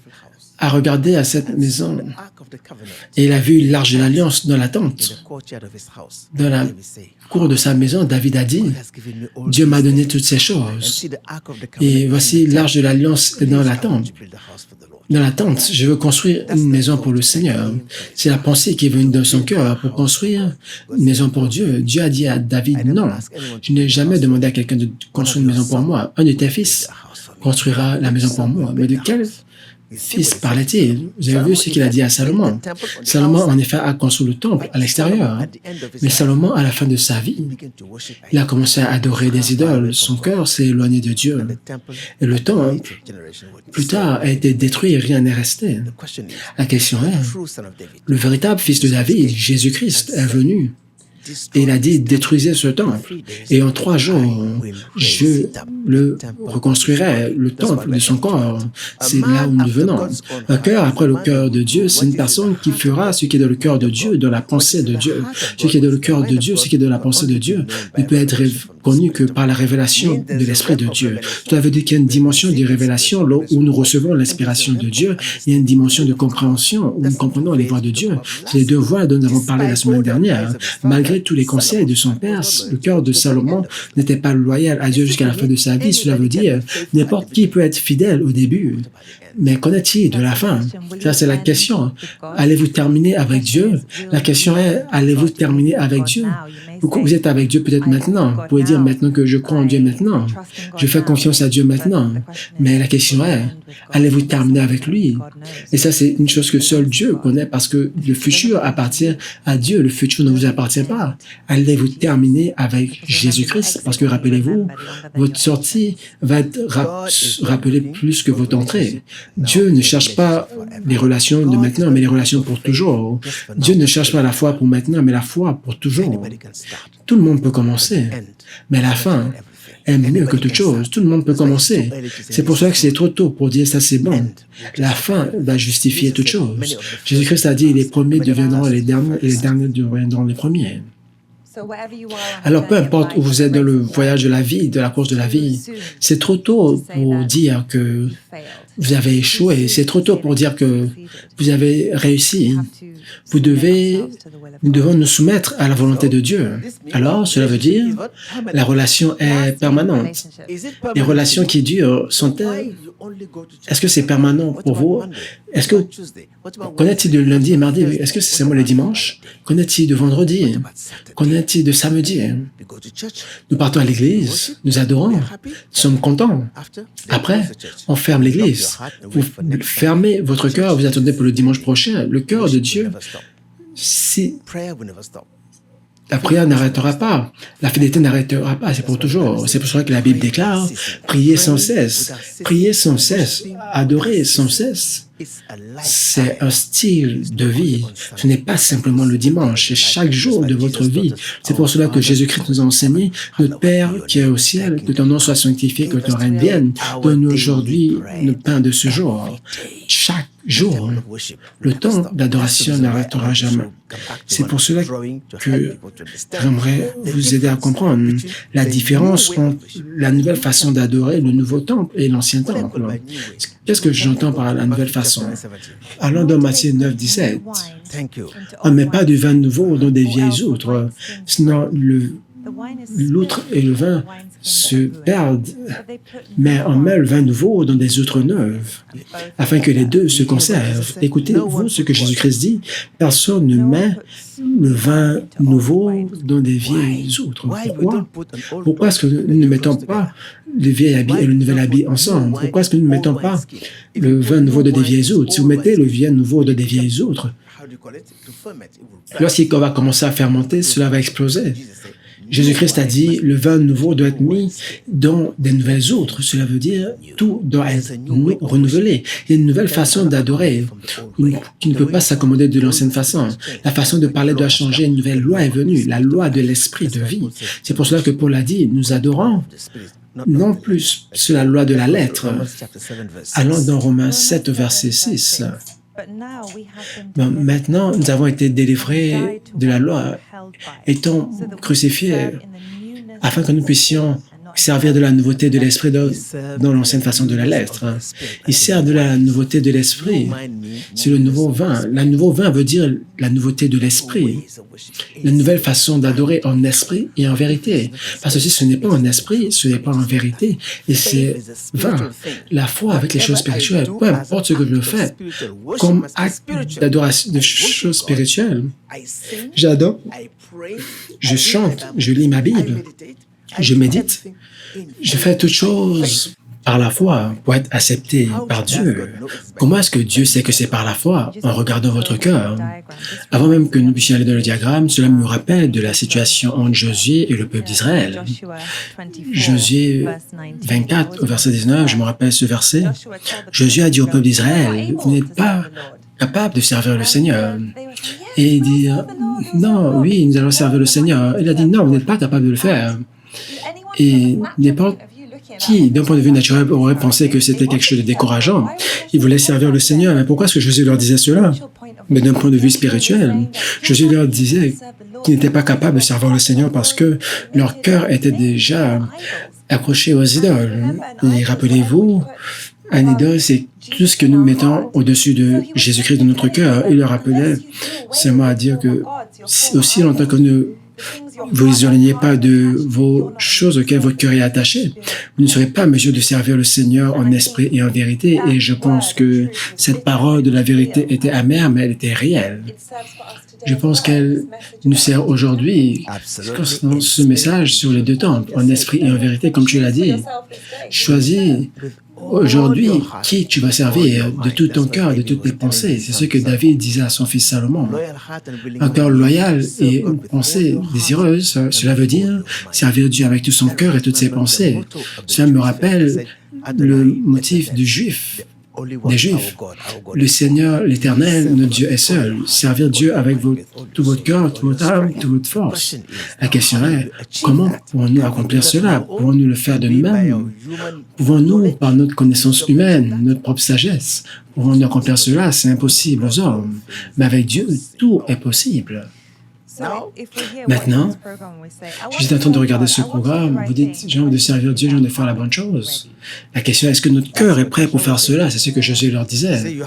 a regardé à cette maison et il a vu l'arche de l'alliance dans la tente, dans la cour de sa maison, David a dit, Dieu m'a donné toutes ces choses. Et voici l'arche de l'alliance dans la tente. Dans la tente, je veux construire une maison pour le Seigneur. C'est la pensée qui est venue dans son cœur pour construire une maison pour Dieu. Dieu a dit à David, non, je n'ai jamais demandé à quelqu'un de construire une maison pour moi. Un de tes fils construira la maison pour moi. Mais de quel fils parlait-il? Vous avez vu ce qu'il a dit à Salomon. Salomon, en effet, a construit le temple à l'extérieur. Mais Salomon, à la fin de sa vie, il a commencé à adorer des idoles. Son cœur s'est éloigné de Dieu. Et le temple, plus tard, a été détruit et rien n'est resté. La question est, le véritable fils de David, Jésus-Christ, est venu. Et il a dit, détruisez ce temple. Et en 3 jours, je le reconstruirai, le temple de son corps. C'est là où nous venons. Un cœur après le cœur de Dieu, c'est une personne qui fera ce qui est dans le cœur de Dieu, dans la pensée de Dieu. Ce qui est dans le cœur de Dieu, ce qui est dans la pensée de Dieu, ne peut être connu que par la révélation de l'Esprit de Dieu. Cela veut dire qu'il y a une dimension de révélation là où nous recevons l'inspiration de Dieu. Il y a une dimension de compréhension où nous comprenons les voies de Dieu. C'est les deux voies dont nous avons parlé la semaine dernière. Malgré tous les conseils de son père, le cœur de Salomon n'était pas loyal à Dieu jusqu'à la fin de sa vie. Cela veut dire n'importe qui peut être fidèle au début. Mais qu'en est-il de la fin? Ça, c'est la question. Allez-vous terminer avec Dieu? La question est, allez-vous terminer avec Dieu? Vous êtes avec Dieu peut-être maintenant. Vous pouvez dire maintenant que je crois en Dieu maintenant. Je fais confiance à Dieu maintenant. Mais la question est, allez-vous terminer avec lui? Et ça, c'est une chose que seul Dieu connaît parce que le futur appartient à Dieu. Le futur ne vous appartient pas. Allez-vous terminer avec Jésus-Christ? Parce que rappelez-vous, votre sortie va être rappelée plus que votre entrée. Dieu ne cherche pas les relations de maintenant, mais les relations pour toujours. Dieu ne cherche pas la foi pour maintenant, mais la foi pour toujours. Tout le monde peut commencer, mais la fin est mieux que toute chose. Tout le monde peut commencer. C'est pour ça que c'est trop tôt pour dire ça c'est bon. La fin va justifier toute chose. Jésus-Christ a dit les premiers deviendront les derniers et les derniers deviendront les premiers. Alors, peu importe où vous êtes dans le voyage de la vie, de la course de la vie, c'est trop tôt pour dire que vous avez échoué. C'est trop tôt pour dire que vous avez réussi. Nous devons nous soumettre à la volonté de Dieu. Alors, cela veut dire, la relation est permanente. Les relations qui durent sont-elles? Est-ce que c'est permanent pour vous? Qu'en est-il de lundi et mardi? Est-ce que c'est seulement le dimanche? Qu'en est-il de vendredi? Qu'en est-il de samedi? Nous partons à l'église, nous adorons, nous sommes contents. Après, on ferme l'église. Vous fermez votre cœur, vous attendez pour le dimanche prochain. Le cœur de Dieu, si la prière n'arrêtera pas, la fidélité n'arrêtera pas, c'est pour toujours. C'est pour cela que la Bible déclare, priez sans cesse, adorer sans cesse. C'est un style de vie. Ce n'est pas simplement le dimanche, c'est chaque jour de votre vie. C'est pour cela que Jésus-Christ nous a enseigné, notre Père qui est au ciel, que ton nom soit sanctifié, que ton règne vienne. Donne-nous aujourd'hui notre pain de ce jour. Chaque jour, le temps d'adoration n'arrêtera jamais. C'est pour cela que j'aimerais vous aider à comprendre la différence entre la nouvelle façon d'adorer, le nouveau temple et l'ancien temple. Qu'est-ce que j'entends par la nouvelle façon? Allons dans Matthieu 9, 17. On ne met pas du vin nouveau dans des vieilles outres, sinon l'outre et le vin se perdent, mais on met le vin nouveau dans des outres neuves, afin que les deux se conservent. Écoutez-vous ce que Jésus-Christ dit, personne ne met le vin nouveau dans des vieilles outres. Pourquoi? Pourquoi est-ce que nous ne mettons pas le vieil habit et le nouvel habit ensemble? Pourquoi est-ce que nous ne mettons pas le vin nouveau dans des vieilles outres? Si vous mettez le vin nouveau dans des vieilles outres, lorsqu'il va commencer à fermenter, cela va exploser. Jésus-Christ a dit, le vin nouveau doit être mis dans des nouvelles outres. Cela veut dire, tout doit être renouvelé. Il y a une nouvelle façon d'adorer qui ne peut pas s'accommoder de l'ancienne façon. La façon de parler doit changer. Une nouvelle loi est venue, la loi de l'esprit de vie. C'est pour cela que Paul a dit, nous adorons non plus sur la loi de la lettre. Allons dans Romains 7, verset 6. Maintenant, nous avons été délivrés de la loi, étant crucifiés, afin que nous puissions servir de la nouveauté de l'esprit dans l'ancienne façon de la lettre. Ils servent de la nouveauté de l'esprit. C'est le nouveau vin. Le nouveau vin veut dire la nouveauté de l'esprit. La nouvelle façon d'adorer en esprit et en vérité. Parce que si ce n'est pas en esprit, ce n'est pas en vérité. Et c'est vain. La foi avec les choses spirituelles, peu importe ce que je fais, comme acte d'adoration de choses spirituelles, j'adore, je chante, je lis ma Bible, je médite, je fais toutes choses par la foi pour être accepté par Dieu. Comment est-ce que Dieu sait que c'est par la foi? En regardant votre cœur. Avant même que nous puissions aller dans le diagramme, cela me rappelle de la situation entre Josué et le peuple d'Israël. Josué 24, au verset 19, je me rappelle ce verset. Josué a dit au peuple d'Israël, vous n'êtes pas capable de servir le Seigneur. Et il dit, non, oui, nous allons servir le Seigneur. Il a dit, non, vous n'êtes pas capable de le faire. Et n'importe qui, d'un point de vue naturel, aurait pensé que c'était quelque chose de décourageant. Ils voulaient servir le Seigneur. Mais pourquoi est-ce que Jésus leur disait cela? Mais d'un point de vue spirituel, Jésus leur disait qui n'étaient pas capables de servir le Seigneur parce que leur cœur était déjà accroché aux idoles. Et rappelez-vous, un idole, c'est tout ce que nous mettons au-dessus de Jésus-Christ dans notre cœur. Il leur rappelait seulement à dire que aussi longtemps que vous ne vous éloignez pas de vos choses auxquelles votre cœur est attaché, vous ne serez pas en mesure de servir le Seigneur en esprit et en vérité. Et je pense que cette parole de la vérité était amère, mais elle était réelle. Je pense qu'elle nous sert aujourd'hui concernant ce message sur les deux temples, en esprit et en vérité, comme tu l'as dit. Choisis aujourd'hui qui tu vas servir de tout ton cœur, de toutes tes pensées. C'est ce que David disait à son fils Salomon. Un cœur loyal et une pensée désireuse, cela veut dire servir Dieu avec tout son cœur et toutes ses pensées. Cela me rappelle le motif du Juif. Des Juifs. Le Seigneur, l'Éternel, notre Dieu est seul. Servir Dieu avec tout votre cœur, toute votre âme, toute votre force. La question est, comment pouvons-nous accomplir cela? Pouvons-nous le faire de nous-mêmes? Pouvons-nous, par notre connaissance humaine, notre propre sagesse, pouvons-nous accomplir cela? C'est impossible aux hommes. Mais avec Dieu, tout est possible. Maintenant, je suis en train de regarder ce programme, vous dites, j'ai envie de servir Dieu, j'ai envie de faire la bonne chose. La question est, est-ce que notre cœur est prêt pour faire cela? C'est ce que Josué leur disait.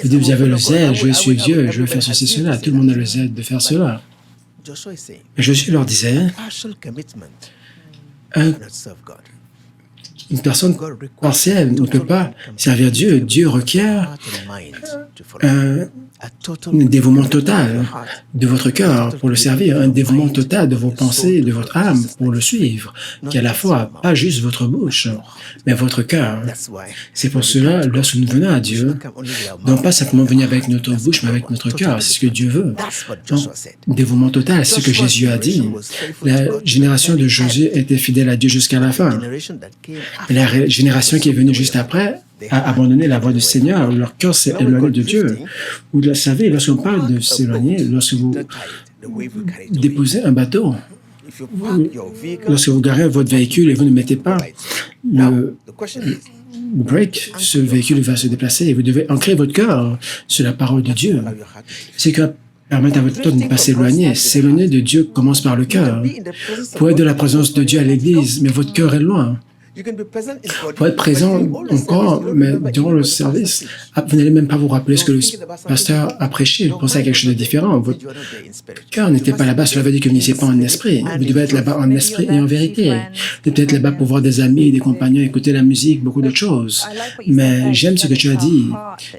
Vous dites, vous avez le zèle, je veux suivre Dieu, je veux faire ceci, cela. Tout le monde a le zèle de faire cela. Et Josué leur disait, une personne partielle ne peut pas servir Dieu. Dieu requiert un dévouement total de votre cœur pour le servir, un dévouement total de vos pensées, de votre âme pour le suivre, qui est à la fois pas juste votre bouche, mais votre cœur. C'est pour cela, lorsque nous venons à Dieu, non pas simplement venir avec notre bouche, mais avec notre cœur. C'est ce que Dieu veut. Donc, dévouement total, c'est ce que Jésus a dit. La génération de Josué était fidèle à Dieu jusqu'à la fin. La génération qui est venue juste après a abandonné la voie du Seigneur, leur cœur s'est éloigné de Dieu. Vous le savez, lorsqu'on parle de s'éloigner, lorsque vous déposez un bateau, lorsque vous garez votre véhicule et vous ne mettez pas le break, ce véhicule va se déplacer et vous devez ancrer votre cœur sur la parole de Dieu. C'est que permettre à votre cœur de ne pas s'éloigner. S'éloigner de Dieu commence par le cœur. Pour être de la présence de Dieu à l'Église, mais votre cœur est loin. Pour être présent encore, mais durant le service, vous n'allez même pas vous rappeler ce que le pasteur a prêché. Vous pensez à quelque chose de différent. Votre cœur n'était pas là-bas, cela veut dire que vous n'étiez pas en esprit. Vous devez être là-bas en esprit et en vérité. Vous devez être là-bas pour voir des amis, des compagnons, écouter la musique, beaucoup d'autres choses. Mais j'aime ce que tu as dit.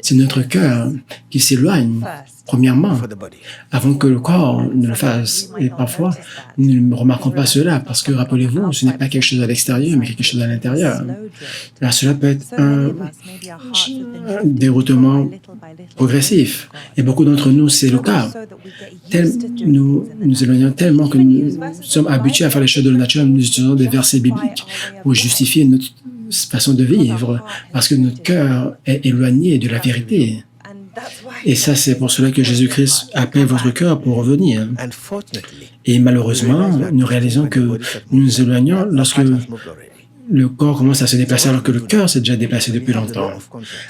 C'est notre cœur qui s'éloigne. Premièrement, avant que le corps ne le fasse. Et parfois, nous ne remarquons pas cela parce que, rappelez-vous, ce n'est pas quelque chose à l'extérieur, mais quelque chose à l'intérieur. Alors, cela peut être un déroutement progressif. Et beaucoup d'entre nous, c'est le cas. Nous nous éloignons tellement que nous sommes habitués à faire les choses de la nature, nous utilisons des versets bibliques pour justifier notre façon de vivre parce que notre cœur est éloigné de la vérité. Et ça, c'est pour cela que Jésus-Christ appelle votre cœur pour revenir. Et malheureusement, nous réalisons que nous nous éloignons lorsque le corps commence à se déplacer alors que le cœur s'est déjà déplacé depuis longtemps.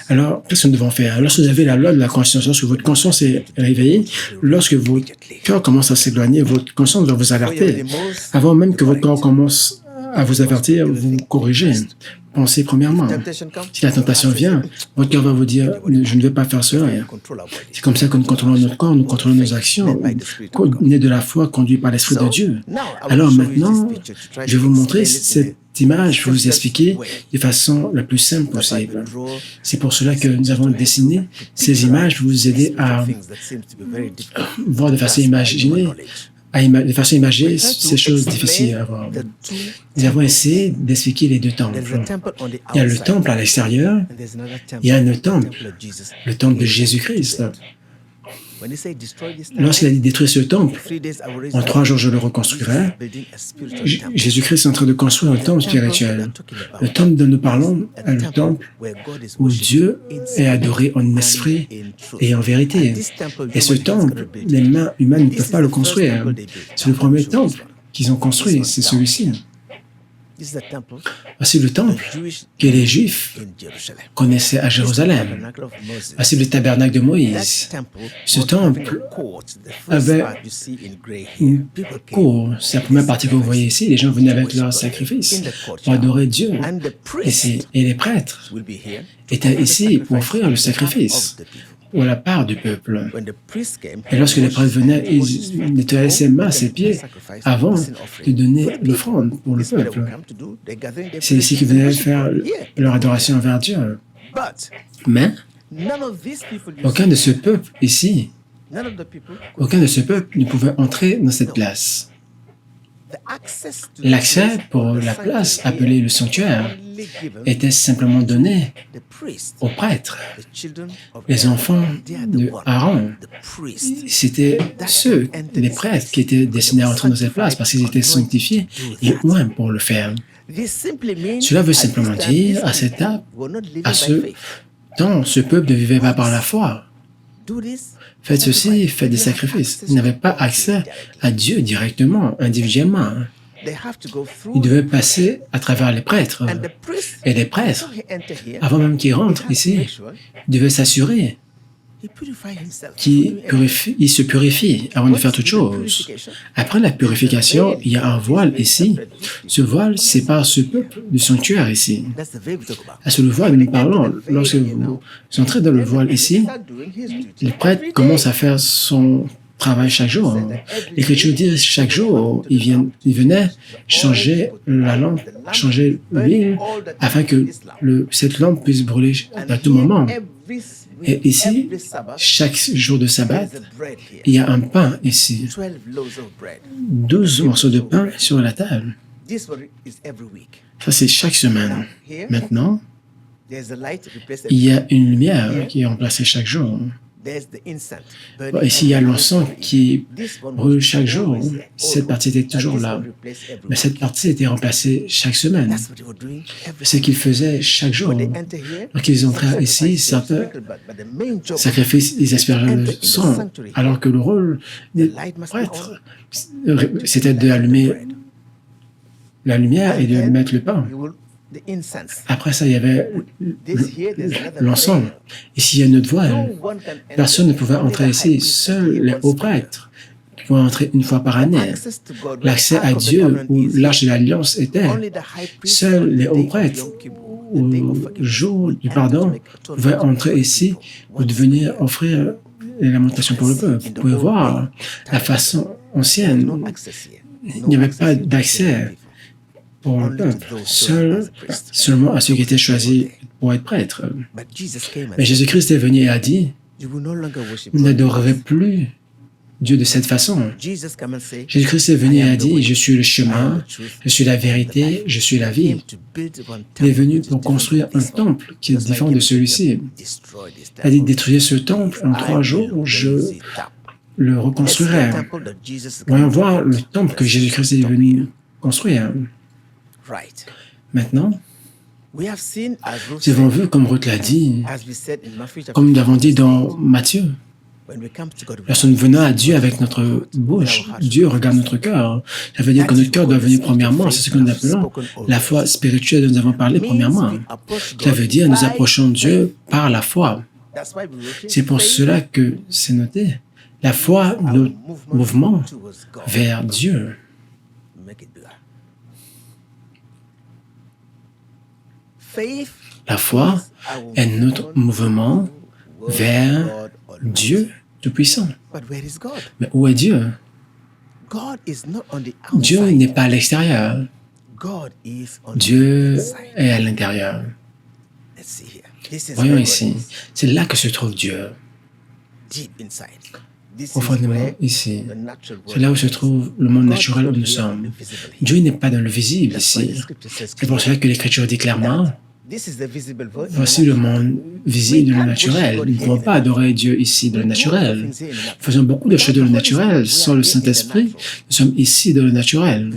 Alors, qu'est-ce que nous devons faire? Lorsque vous avez la loi de la conscience, lorsque votre conscience est réveillée, lorsque votre cœur commence à s'éloigner, votre conscience va vous alerter. Avant même que votre corps commence à vous avertir, vous corrigez. Pensez premièrement. Si la tentation vient, votre cœur va vous dire « je ne vais pas faire cela ». C'est comme ça que nous contrôlons notre corps, nous contrôlons nos actions, nés de la foi, conduits par l'Esprit de Dieu. Alors maintenant, je vais vous montrer cette image, je vais vous expliquer de façon la plus simple possible. C'est pour cela que nous avons dessiné ces images pour vous aider à voir de façon imaginée, de façon imagée, ces choses difficiles à voir. Nous avons essayé d'expliquer les deux temples. Il y a le temple à l'extérieur, il y a le temple de Jésus-Christ. Lorsqu'il a dit détruire ce temple, en 3 jours je le reconstruirai, Jésus-Christ est en train de construire un temple spirituel. Le temple dont nous parlons est le temple où Dieu est adoré en esprit et en vérité. Et ce temple, les mains humaines ne peuvent pas le construire. C'est le premier temple qu'ils ont construit, c'est celui-ci. Voici le temple que les Juifs connaissaient à Jérusalem. Voici le tabernacle de Moïse. Ce temple avait une cour. C'est la première partie que vous voyez ici. Les gens venaient avec leurs sacrifices pour adorer Dieu ici. Et les prêtres étaient ici pour offrir le sacrifice pour la part du peuple. Et lorsque les prêtres venaient, ils nettoyaient ses mains, ses pieds, avant de donner l'offrande pour le peuple. C'est ici qu'ils venaient faire leur adoration envers Dieu. Mais aucun de ce peuple ici, aucun de ce peuple ne pouvait entrer dans cette place. L'accès pour la place appelée le sanctuaire était simplement donné aux prêtres, les enfants de Aaron. C'était ceux, les prêtres, qui étaient destinés à entrer dans cette place parce qu'ils étaient sanctifiés et loin pour le faire. Cela veut simplement dire, à cette étape, à ce temps, ce peuple ne vivait pas par la foi. Faites ceci, faites des sacrifices. Ils n'avaient pas accès à Dieu directement, individuellement. Ils devaient passer à travers les prêtres. Et les prêtres, avant même qu'ils rentrent ici, devaient s'assurer qu'ils se purifient avant de faire toute chose. Après la purification, il y a un voile ici. Ce voile sépare ce peuple du sanctuaire ici. C'est le voile que nous parlons. Lorsque vous entrez dans le voile ici, le prêtre commence à faire son travail chaque jour. L'Écriture dit chaque jour, il venait changer la lampe, changer l'huile, afin que cette lampe puisse brûler à tout moment. Et ici, chaque jour de sabbat, il y a un pain ici. 12 morceaux de pain sur la table. Ça, c'est chaque semaine. Maintenant, il y a une lumière qui est remplacée chaque jour. Ici, il y a l'encens qui brûle chaque jour. Cette partie était toujours là. Mais cette partie était remplacée chaque semaine. C'est ce qu'ils faisaient chaque jour. Lorsqu'ils entraient ici, certains sacrifices, ils aspergeaient le sang, alors que le rôle des prêtres, c'était d'allumer la lumière et de mettre le pain. Après ça, il y avait l'encens. Ici, il y a une autre voile. Personne ne pouvait entrer ici. Seuls les hauts prêtres pouvaient entrer une fois par année. L'accès à Dieu, où l'arche de l'Alliance était, seuls les hauts prêtres, au jour du pardon, pouvaient entrer ici pour venir offrir les lamentations pour le peuple. Vous pouvez voir la façon ancienne. Il n'y avait pas d'accès pour le peuple, seulement à ceux qui étaient choisis pour être prêtres. Mais Jésus-Christ est venu et a dit, vous n'adorerez plus Dieu de cette façon. Jésus-Christ est venu et a dit, je suis le chemin, je suis la vérité, je suis la vie. Il est venu pour construire un temple qui est différent de celui-ci. Il a dit, détruisez ce temple en 3 jours, je le reconstruirai. Voyons voir le temple que Jésus-Christ est venu construire. Maintenant, nous avons vu, comme Ruth l'a dit, comme nous l'avons dit dans Matthieu, lorsque nous venons à Dieu avec notre bouche, Dieu regarde notre cœur. Ça veut dire que notre cœur doit venir premièrement. C'est ce que nous appelons la foi spirituelle dont nous avons parlé premièrement. Ça veut dire nous approchons Dieu par la foi. C'est pour cela que c'est noté. La foi, notre mouvement vers Dieu. La foi est notre mouvement vers Dieu Tout-Puissant. Mais où est Dieu? Dieu n'est pas à l'extérieur. Dieu est à l'intérieur. Voyons ici. C'est là que se trouve Dieu. Profondément ici. C'est là où se trouve le monde naturel où nous sommes. Dieu n'est pas dans le visible ici. C'est pour cela que l'Écriture dit clairement, voici le monde visible de le naturel. Nous ne pouvons pas adorer Dieu ici dans le naturel. Nous faisons beaucoup de choses dans le naturel. Sans le Saint-Esprit, nous sommes ici dans le naturel.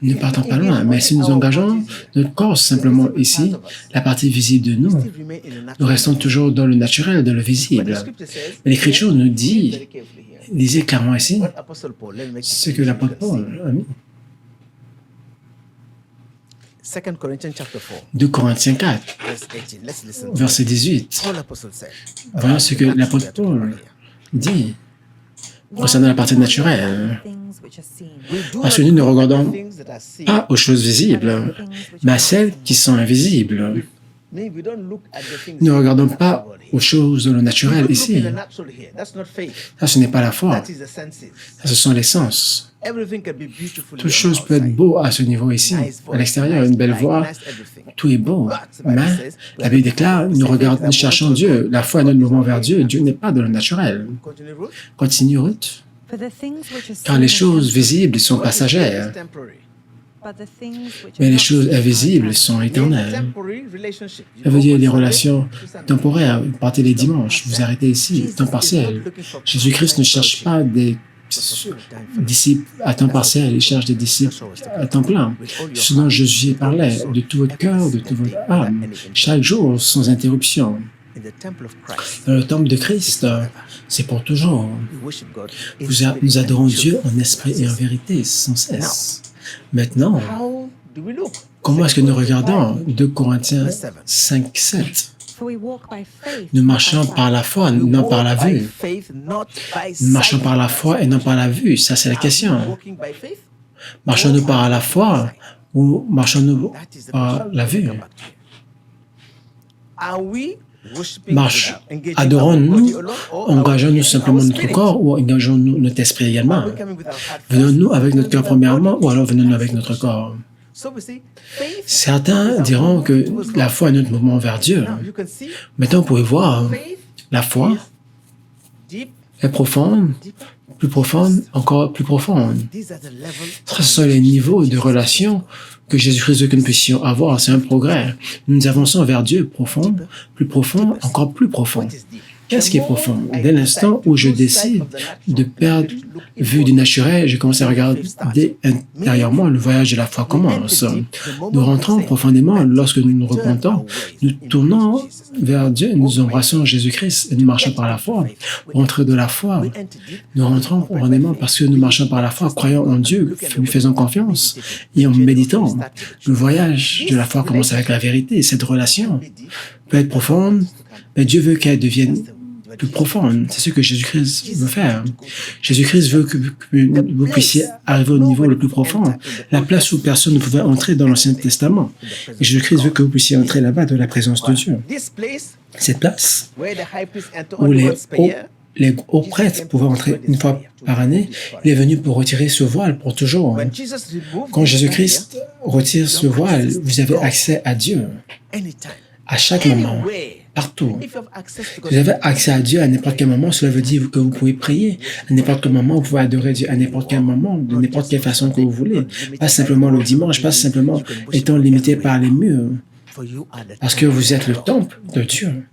Nous ne partons pas loin, mais si nous engageons notre corps simplement ici, la partie visible de nous, nous restons toujours dans le naturel, dans le visible. Mais l'Écriture nous dit, lisez clairement ici, ce que l'apôtre Paul a mis. 2 Corinthiens 4, verset 18. Voyons ce que l'apôtre Paul dit concernant la partie naturelle. Parce que nous ne regardons pas aux choses visibles, mais à celles qui sont invisibles. Nous ne regardons pas aux choses de le naturel ici. Ça, ce n'est pas la foi. Ça, ce sont les sens. Toute chose peut être beau à ce niveau ici. À l'extérieur, une belle voix, tout est beau. Mais la Bible déclare, nous cherchons Dieu. La foi est notre mouvement vers Dieu. Dieu n'est pas dans le naturel. Continue, Ruth. Car les choses visibles sont passagères, mais les choses invisibles sont éternelles. Ça veut dire les relations temporaires. Vous partez les dimanches, vous arrêtez ici, temps partiel. Jésus-Christ ne cherche pas des disciples à temps partiel, il cherche des disciples à temps plein. Ce dont Jésus parlait, de tout votre cœur, de toute votre âme, chaque jour, sans interruption. Dans le temple de Christ, c'est pour toujours. Nous adorons Dieu en esprit et en vérité, sans cesse. Maintenant, comment est-ce que nous regardons 2 Corinthiens 5, 7? Nous marchons par la foi, non par la vue. Nous marchons par la foi et non par la vue. Ça, c'est la question. Marchons-nous par la foi ou marchons-nous par la vue? Adorons-nous, engageons-nous simplement notre corps ou engageons-nous notre esprit également? Venons-nous avec notre cœur premièrement ou alors venons-nous avec notre corps? Certains diront que la foi est notre mouvement vers Dieu. Maintenant, vous pouvez voir, la foi est profonde, plus profonde, encore plus profonde. Ce sont les niveaux de relation que Jésus-Christ veut que nous puissions avoir. C'est un progrès. Nous avançons vers Dieu profond, encore plus profond. Qu'est-ce qui est profond? Dès l'instant où je décide de perdre vue du naturel, je commence à regarder intérieurement, le voyage de la foi commence. Nous rentrons profondément lorsque nous nous repentons, nous tournons vers Dieu, nous embrassons Jésus-Christ et nous marchons par la foi. Pour entrer de la foi, nous rentrons profondément parce que nous marchons par la foi, croyons en Dieu, lui faisons confiance et en méditant. Le voyage de la foi commence avec la vérité. Cette relation peut être profonde, mais Dieu veut qu'elle devienne plus profonde. C'est ce que Jésus-Christ veut faire. Jésus-Christ veut que vous puissiez arriver au niveau le plus profond, la place où personne ne pouvait entrer dans l'Ancien Testament. Et Jésus-Christ veut que vous puissiez entrer là-bas dans la présence de Dieu. Cette place où les hauts prêtres pouvaient entrer une fois par année, il est venu pour retirer ce voile pour toujours. Quand Jésus-Christ retire ce voile, vous avez accès à Dieu à chaque moment, partout. Vous avez accès à Dieu à n'importe quel moment. Cela veut dire que vous pouvez prier à n'importe quel moment. Vous pouvez adorer Dieu à n'importe quel moment, de n'importe quelle façon que vous voulez. Pas simplement le dimanche, pas simplement étant limité par les murs. Parce que vous êtes le temple de Dieu.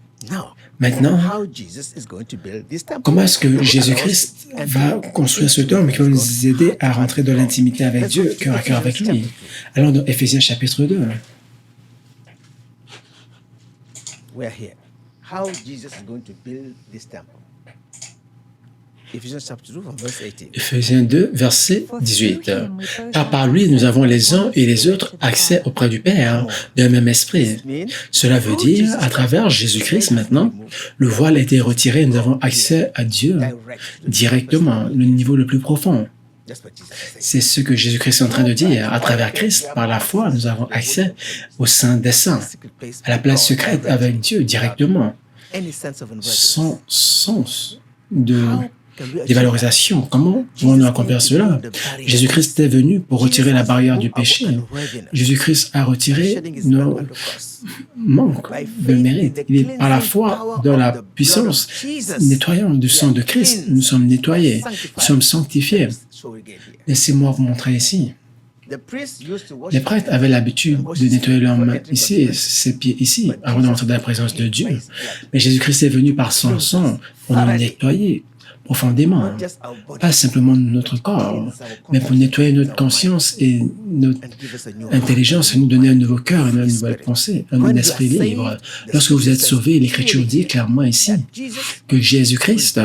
Maintenant, comment est-ce que Jésus-Christ va construire ce temple qui va nous aider à rentrer dans l'intimité avec Dieu, cœur à cœur avec lui? Allons dans Éphésiens chapitre 2. We are here. How Jesus is going to build this temple. Éphésiens 2, verset 18. Car par lui, nous avons les uns et les autres accès auprès du Père d'un même esprit. Cela veut dire, à travers Jésus-Christ maintenant, le voile a été retiré et nous avons accès à Dieu directement, le niveau le plus profond. C'est ce que Jésus-Christ est en train de dire. À travers Christ, par la foi, nous avons accès au Saint des Saints, à la place secrète avec Dieu directement, sans sens de dévalorisation. Comment pouvons-nous accomplir cela? Jésus-Christ est venu pour retirer la barrière du péché. Jésus-Christ a retiré nos manques de mérite. Il est par la foi, dans la puissance nettoyante du sang de Christ, nous sommes nettoyés, nous sommes sanctifiés. Laissez-moi vous montrer ici. Les prêtres avaient l'habitude de nettoyer leurs mains ici, ses pieds ici, avant d'entrer dans la présence de Dieu. Mais Jésus-Christ est venu par son sang pour nous nettoyer profondément, pas simplement notre corps, mais pour nettoyer notre conscience et notre intelligence et nous donner un nouveau cœur, une nouvelle pensée, un esprit libre. Lorsque vous êtes sauvés, l'Écriture dit clairement ici que Jésus-Christ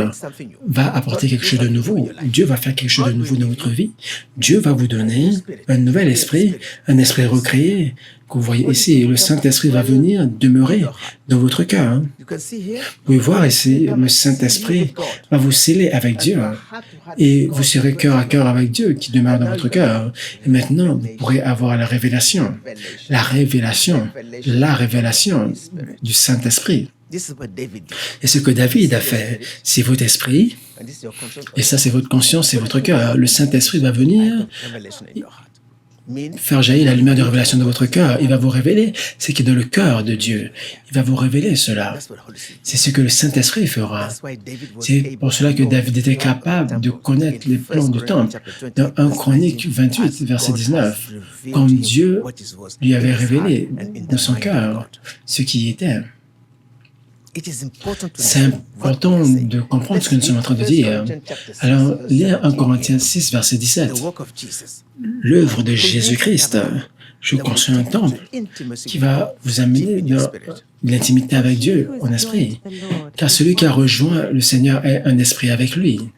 va apporter quelque chose de nouveau. Dieu va faire quelque chose de nouveau dans votre vie. Dieu va vous donner un nouvel esprit, un esprit recréé, que vous voyez ici, le Saint-Esprit va venir demeurer dans votre cœur. Vous pouvez voir ici, le Saint-Esprit va vous sceller avec Dieu et vous serez cœur à cœur avec Dieu qui demeure dans votre cœur. Et maintenant, vous pourrez avoir la révélation du Saint-Esprit. Et ce que David a fait, c'est votre esprit, et ça c'est votre conscience, c'est votre cœur. Le Saint-Esprit va venir faire jaillir la lumière de révélation de votre cœur. Il va vous révéler ce qui est dans le cœur de Dieu. Il va vous révéler cela. C'est ce que le Saint-Esprit fera. C'est pour cela que David était capable de connaître les plans du temple. Dans 1 Chronique 28, verset 19, comme Dieu lui avait révélé dans son cœur ce qui y était. C'est important de comprendre ce que nous sommes en train de dire. Alors, lire 1 Corinthiens 6, verset 17. L'œuvre de Jésus-Christ, je construis un temple qui va vous amener dans l'intimité avec Dieu en esprit. Car celui qui a rejoint le Seigneur est un esprit avec lui.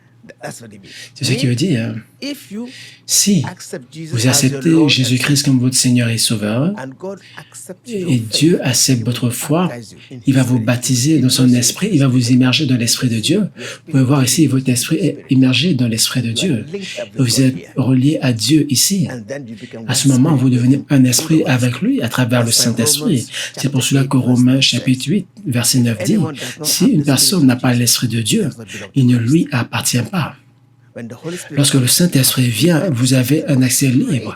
C'est ce qui veut dire, si vous acceptez Jésus-Christ comme votre Seigneur et Sauveur, et Dieu accepte votre foi, il va vous baptiser dans son esprit, il va vous immerger dans l'esprit de Dieu. Vous pouvez voir ici, votre esprit est immergé dans l'esprit de Dieu. Vous êtes relié à Dieu ici. À ce moment, vous devenez un esprit avec lui à travers le Saint-Esprit. C'est pour cela que Romains chapitre 8, verset 9 dit, si une personne n'a pas l'esprit de Dieu, il ne lui appartient pas. Lorsque le Saint-Esprit vient, vous avez un accès libre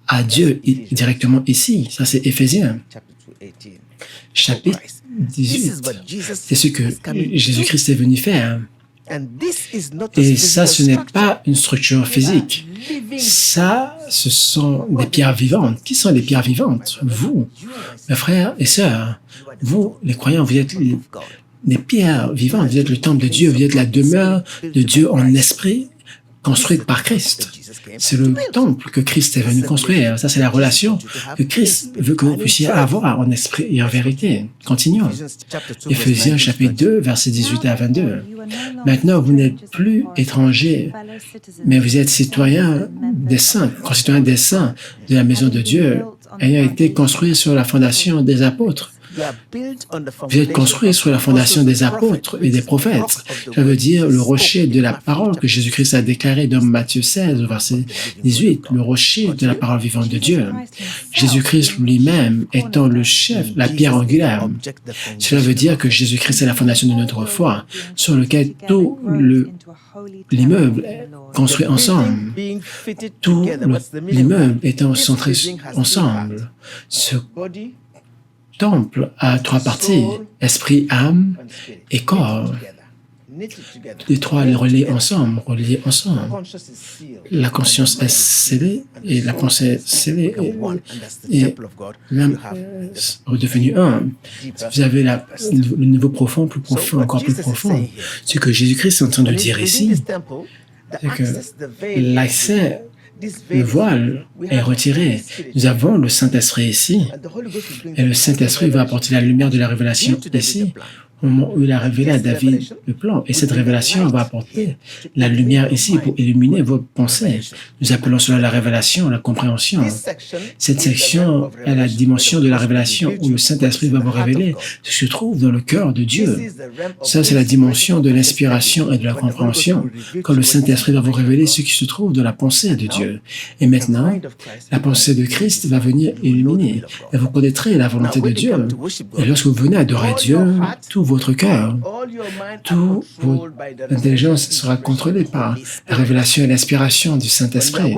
à Dieu directement ici. Ça, c'est Éphésiens, chapitre 18. C'est ce que Jésus-Christ est venu faire. Et ça, ce n'est pas une structure physique. Ça, ce sont des pierres vivantes. Qui sont les pierres vivantes? Vous, mes frères et sœurs. Vous, les croyants, vous êtes des pierres vivantes, vous êtes le temple de Dieu, vous êtes la demeure de Dieu en esprit, construite par Christ. C'est le temple que Christ est venu construire. Ça, c'est la relation que Christ veut que vous puissiez avoir en esprit et en vérité. Continuons. Éphésiens chapitre 2, versets 18 à 22. Maintenant, vous n'êtes plus étrangers, mais vous êtes citoyens des saints, concitoyens des saints de la maison de Dieu, ayant été construits sur la fondation des apôtres. Vous êtes construits sur la fondation des apôtres et des prophètes. Ça veut dire le rocher de la parole que Jésus-Christ a déclaré dans Matthieu 16, verset 18, le rocher de la parole vivante de Dieu. Jésus-Christ lui-même étant le chef, la pierre angulaire. Cela veut dire que Jésus-Christ est la fondation de notre foi, sur lequel tout l'immeuble est construit ensemble. Tout l'immeuble étant centré ensemble. Ce temple a trois parties, esprit, âme et corps. Les trois les reliés ensemble. La conscience est scellée et la pensée est scellée et l'âme est redevenue un. Vous avez le niveau profond, plus profond, encore plus profond. Ce que Jésus-Christ est en train de dire ici, c'est que l'accès, le voile est retiré. Nous avons le Saint-Esprit ici, et le Saint-Esprit va apporter la lumière de la révélation ici, au moment où il a révélé à David le plan. Et cette révélation va apporter la lumière ici pour illuminer vos pensées. Nous appelons cela la révélation, la compréhension. Cette section est la dimension de la révélation où le Saint-Esprit va vous révéler ce qui se trouve dans le cœur de Dieu. Ça, c'est la dimension de l'inspiration et de la compréhension, quand le Saint-Esprit va vous révéler ce qui se trouve dans la pensée de Dieu. Et maintenant, la pensée de Christ va venir illuminer et vous connaîtrez la volonté de Dieu. Et lorsque vous venez adorer Dieu, tout votre cœur, toute votre intelligence sera contrôlée par la révélation et l'inspiration du Saint-Esprit.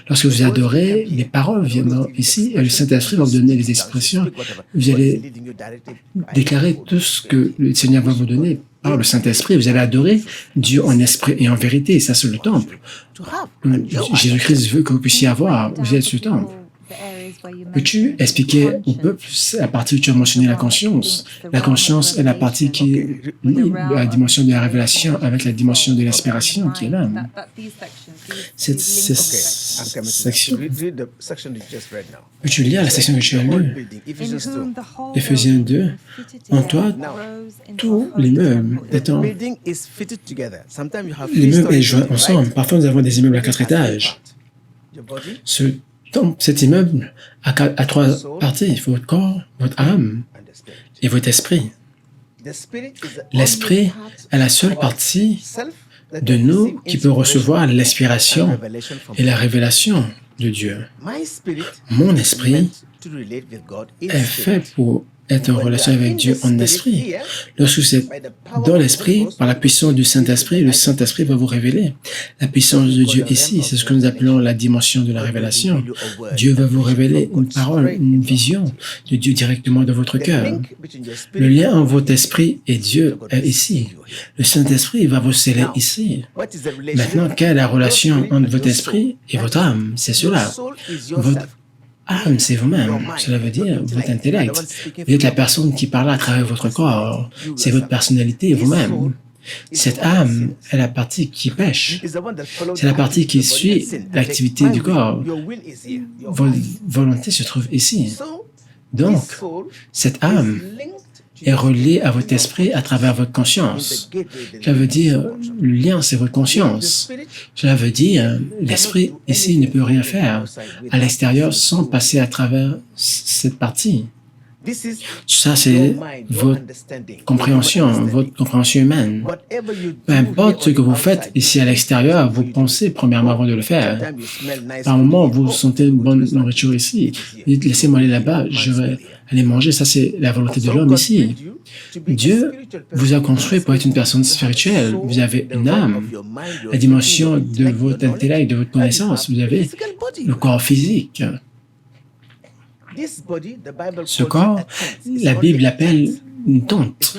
Lorsque vous adorez, les paroles viennent ici et le Saint-Esprit va vous donner les expressions. Vous allez déclarer tout ce que le Seigneur va vous donner par le Saint-Esprit. Vous allez adorer Dieu en esprit et en vérité. Ça, c'est le temple. Jésus-Christ veut que vous puissiez avoir. Vous êtes ce temple. Peux-tu expliquer au peuple la partie où tu as mentionné la conscience? La conscience est la partie qui lie la dimension de la révélation avec la dimension de l'inspiration qui est là. Cette section. Peux-tu lire la section que tu as lue? Éphésiens 2. En toi, tout l'immeuble étant... L'immeuble est joint ensemble. Parfois, nous avons des immeubles à 4 étages. Ce Donc, cet immeuble a trois parties, votre corps, votre âme et votre esprit. L'esprit est la seule partie de nous qui peut recevoir l'inspiration et la révélation de Dieu. Mon esprit est fait pour être en relation avec Dieu en esprit. Lorsque c'est dans l'esprit, par la puissance du Saint-Esprit, le Saint-Esprit va vous révéler la puissance de Dieu ici. C'est ce que nous appelons la dimension de la révélation. Dieu va vous révéler une parole, une vision de Dieu directement dans votre cœur. Le lien entre votre esprit et Dieu est ici. Le Saint-Esprit va vous sceller ici. Maintenant, quelle est la relation entre votre esprit et votre âme? C'est cela. Votre âme, c'est vous-même. Cela veut dire votre intellect. Vous êtes la personne qui parle à travers votre corps. C'est votre personnalité vous-même. Cette âme est la partie qui pêche. C'est la partie qui suit l'activité du corps. Votre volonté se trouve ici. Donc, cette âme est reliée à votre esprit à travers votre conscience. Cela veut dire, le lien, c'est votre conscience. Cela veut dire, l'esprit ici ne peut rien faire à l'extérieur sans passer à travers cette partie. Ça, c'est votre compréhension humaine. Peu importe ce que vous faites ici à l'extérieur, vous pensez premièrement avant de le faire. Par moment, vous sentez une bonne nourriture ici. Vous dites, laissez-moi aller là-bas, je vais aller manger. Ça, c'est la volonté de l'homme ici. Dieu vous a construit pour être une personne spirituelle. Vous avez une âme, la dimension de votre intellect, de votre connaissance. Vous avez le corps physique. Ce corps, la Bible l'appelle une tente.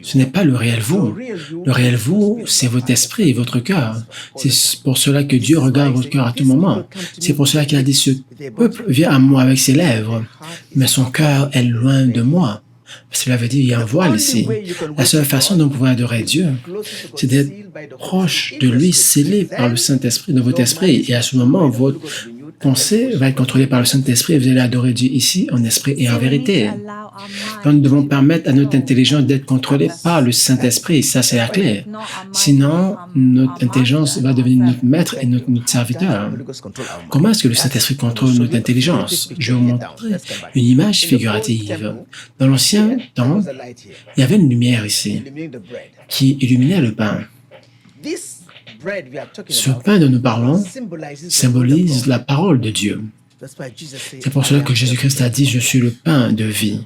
Ce n'est pas le réel vous. Le réel vous, c'est votre esprit et votre cœur. C'est pour cela que Dieu regarde votre cœur à tout moment. C'est pour cela qu'il a dit, ce peuple vient à moi avec ses lèvres, mais son cœur est loin de moi. Cela veut dire qu'il y a un voile ici. La seule façon dont vous pouvez adorer Dieu, c'est d'être proche de lui, scellé par le Saint-Esprit dans votre esprit. Et à ce moment, votre pensée va être contrôlée par le Saint-Esprit et vous allez adorer Dieu ici en esprit et en vérité. Donc, nous devons permettre à notre intelligence d'être contrôlée par le Saint-Esprit. Ça, c'est la clé. Sinon, notre intelligence va devenir notre maître et notre serviteur. Comment est-ce que le Saint-Esprit contrôle notre intelligence? Je vais vous montrer une image figurative. Dans l'ancien temps, il y avait une lumière ici qui illuminait le pain. Ce pain dont nous parlons symbolise la parole de Dieu. C'est pour cela que Jésus-Christ a dit, je suis le pain de vie.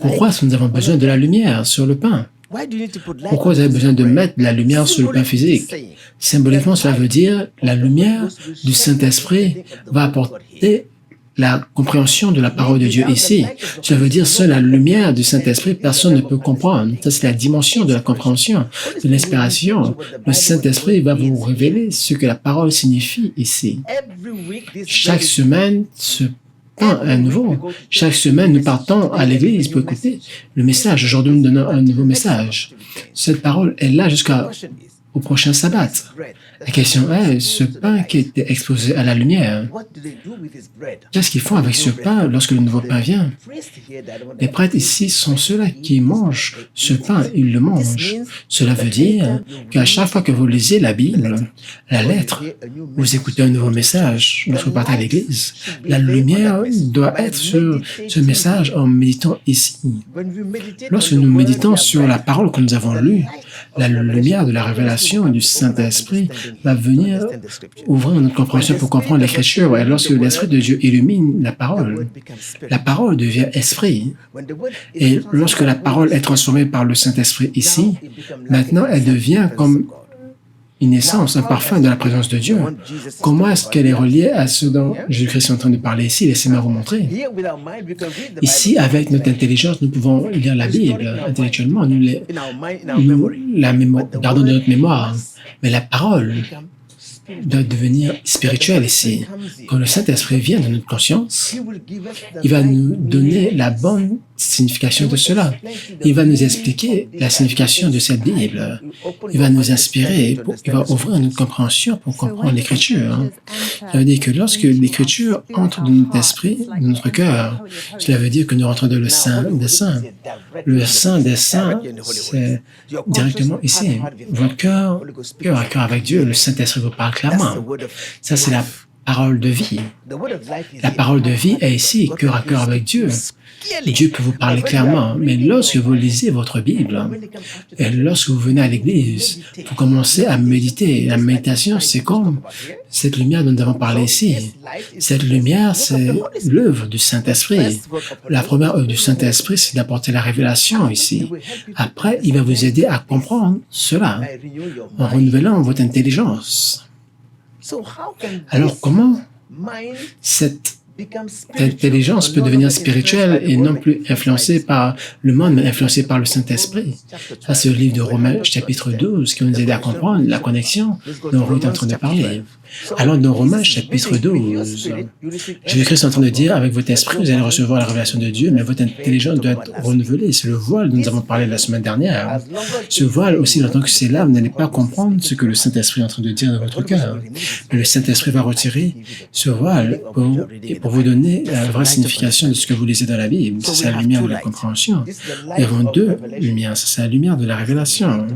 Pourquoi est-ce que nous avons besoin de la lumière sur le pain? Pourquoi vous avez besoin de mettre de la lumière sur le pain physique? Symboliquement, cela veut dire la lumière du Saint-Esprit va apporter la compréhension de la parole de Dieu ici. Cela veut dire seule la lumière du Saint-Esprit, personne ne peut comprendre. Ça, c'est la dimension de la compréhension, de l'inspiration. Le Saint-Esprit va vous révéler ce que la parole signifie ici. Chaque semaine, ce pain est nouveau. Chaque semaine, nous partons à l'église pour écouter le message. Aujourd'hui, nous donnons un nouveau message. Cette parole est là jusqu'au prochain sabbat. La question est, ce pain qui était exposé à la lumière, qu'est-ce qu'ils font avec ce pain lorsque le nouveau pain vient? Les prêtres ici sont ceux-là qui mangent ce pain, ils le mangent. Cela veut dire qu'à chaque fois que vous lisez la Bible, la lettre, vous écoutez un nouveau message. Lorsque vous partez à l'église, la lumière doit être sur ce message en méditant ici. Lorsque nous méditons sur la parole que nous avons lue, la lumière de la révélation du Saint-Esprit va venir ouvrir notre compréhension pour comprendre l'Écriture. Et lorsque l'Esprit de Dieu illumine la parole devient esprit. Et lorsque la parole est transformée par le Saint-Esprit ici, maintenant elle devient comme une essence, un parfum de la présence de Dieu. Comment est-ce qu'elle est reliée à ce dont Jésus-Christ est en train de parler ici? Laissez-moi vous montrer. Ici, avec notre intelligence, nous pouvons lire la Bible intellectuellement. Nous la gardons dans notre mémoire. Mais la parole doit devenir spirituelle ici. Quand le Saint-Esprit vient dans notre conscience, il va nous donner la bonne signification de cela. Il va nous expliquer la signification de cette Bible. Il va nous inspirer, il va ouvrir notre compréhension pour comprendre l'Écriture. Ça veut dire que lorsque l'Écriture entre dans notre esprit, dans notre cœur, cela veut dire que nous rentrons dans le Saint des Saints. Le Saint des Saints, c'est directement ici. Votre cœur à cœur avec Dieu, le Saint-Esprit vous parle clairement. Ça, c'est la parole de vie. La parole de vie est ici, cœur à cœur avec Dieu. Dieu peut vous parler clairement, mais lorsque vous lisez votre Bible et lorsque vous venez à l'Église, vous commencez à méditer. La méditation, c'est comme cette lumière dont nous avons parlé ici. Cette lumière, c'est l'œuvre du Saint-Esprit. La première œuvre du Saint-Esprit, c'est d'apporter la révélation ici. Après, il va vous aider à comprendre cela en renouvelant votre intelligence. Alors, comment cette intelligence peut devenir spirituelle et non plus influencée par le monde, mais influencée par le Saint-Esprit? Ça, c'est le livre de Romains, chapitre 12, qui va nous aider à comprendre la connexion dont Ruth est en train de parler. Alors, dans Romains, chapitre 12, Jésus-Christ est en train de dire, avec votre esprit, vous allez recevoir la révélation de Dieu, mais votre intelligence doit être renouvelée. C'est le voile dont nous avons parlé la semaine dernière. Ce voile, aussi longtemps que c'est là, vous n'allez pas comprendre ce que le Saint-Esprit est en train de dire dans votre cœur. Mais le Saint-Esprit va retirer ce voile pour vous donner la vraie signification de ce que vous lisez dans la Bible. C'est la lumière de la compréhension. Il y a deux lumières. C'est la lumière de la révélation.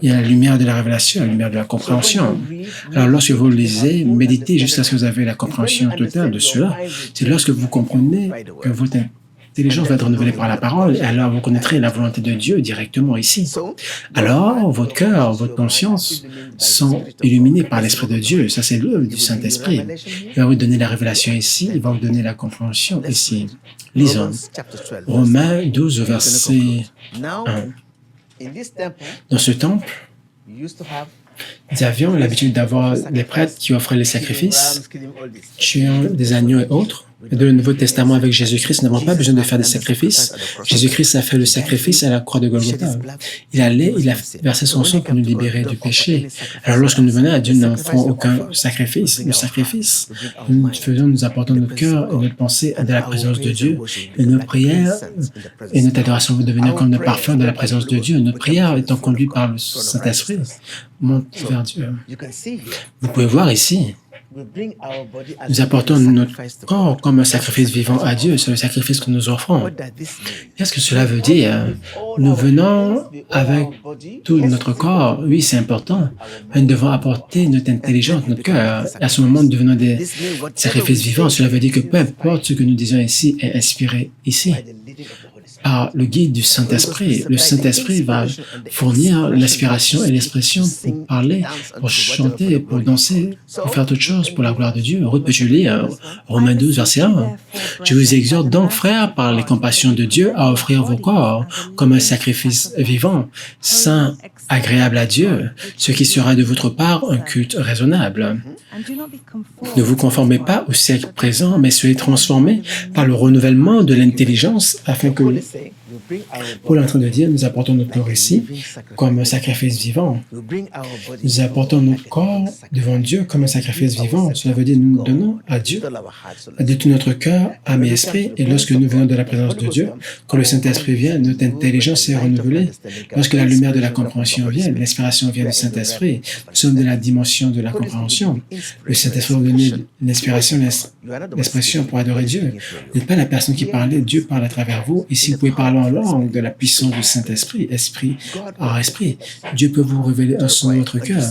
Il y a la lumière de la révélation, la lumière de la compréhension. Alors, lorsque vous lisez, méditez jusqu'à ce que vous avez la compréhension totale de cela. C'est lorsque vous comprenez que votre intelligence va être renouvelée par la parole, et alors vous connaîtrez la volonté de Dieu directement ici. Alors, votre cœur, votre conscience sont illuminés par l'Esprit de Dieu. Ça, c'est l'œuvre du Saint-Esprit. Il va vous donner la révélation ici, il va vous donner la compréhension ici. Lisons. Romains 12, verset 1. Dans ce temple, nous avions l'habitude d'avoir des prêtres qui offraient les sacrifices, tuant des agneaux et autres. Dans le Nouveau Testament avec Jésus-Christ, nous n'avons pas besoin de faire des sacrifices. Jésus-Christ a fait le sacrifice à la croix de Golgotha. Il a versé son sang pour nous libérer du péché. Alors lorsque nous venons à Dieu, nous n'offrons aucun sacrifice. Le sacrifice, nous apportons notre cœur et notre pensée dans la présence de Dieu. Et nos prières et notre adoration vont devenir comme le parfum de la présence de Dieu. Notre prière étant conduite par le Saint-Esprit monte vers Dieu. Vous pouvez voir ici, nous apportons notre corps comme un sacrifice vivant à Dieu. C'est le sacrifice que nous offrons. Qu'est-ce que cela veut dire? Nous venons avec tout notre corps. Oui, c'est important. Mais nous devons apporter notre intelligence, notre cœur. À ce moment, nous devenons des sacrifices vivants. Cela veut dire que peu importe ce que nous disons ici est inspiré ici par le guide du Saint-Esprit. Le Saint-Esprit va fournir l'inspiration et l'expression pour parler, pour chanter, pour danser, pour faire toutes choses pour la gloire de Dieu. Ruth, peux-tu lire Romains 12, verset 1? Je vous exhorte donc, frères, par les compassions de Dieu, à offrir vos corps comme un sacrifice vivant, saint, agréable à Dieu, ce qui sera de votre part un culte raisonnable. Ne vous conformez pas au siècle présent, mais soyez transformés par le renouvellement de l'intelligence afin que, Paul est en train de dire, nous apportons notre corps ici comme un sacrifice vivant. Nous apportons notre corps devant Dieu comme un sacrifice vivant. Cela veut dire nous donnons à Dieu de tout notre cœur, âme et esprit. Et lorsque nous venons de la présence de Dieu, quand le Saint-Esprit vient, notre intelligence est renouvelée. Lorsque la lumière de la compréhension vient, l'inspiration vient du Saint-Esprit. Nous sommes de la dimension de la compréhension. Le Saint-Esprit va donner l'inspiration, l'expression pour adorer Dieu. Vous n'êtes pas la personne qui parlait, Dieu parle à travers vous. Ici, vous pouvez parler en langue de la puissance du Saint-Esprit, esprit par esprit. Dieu peut vous révéler un son dans votre cœur.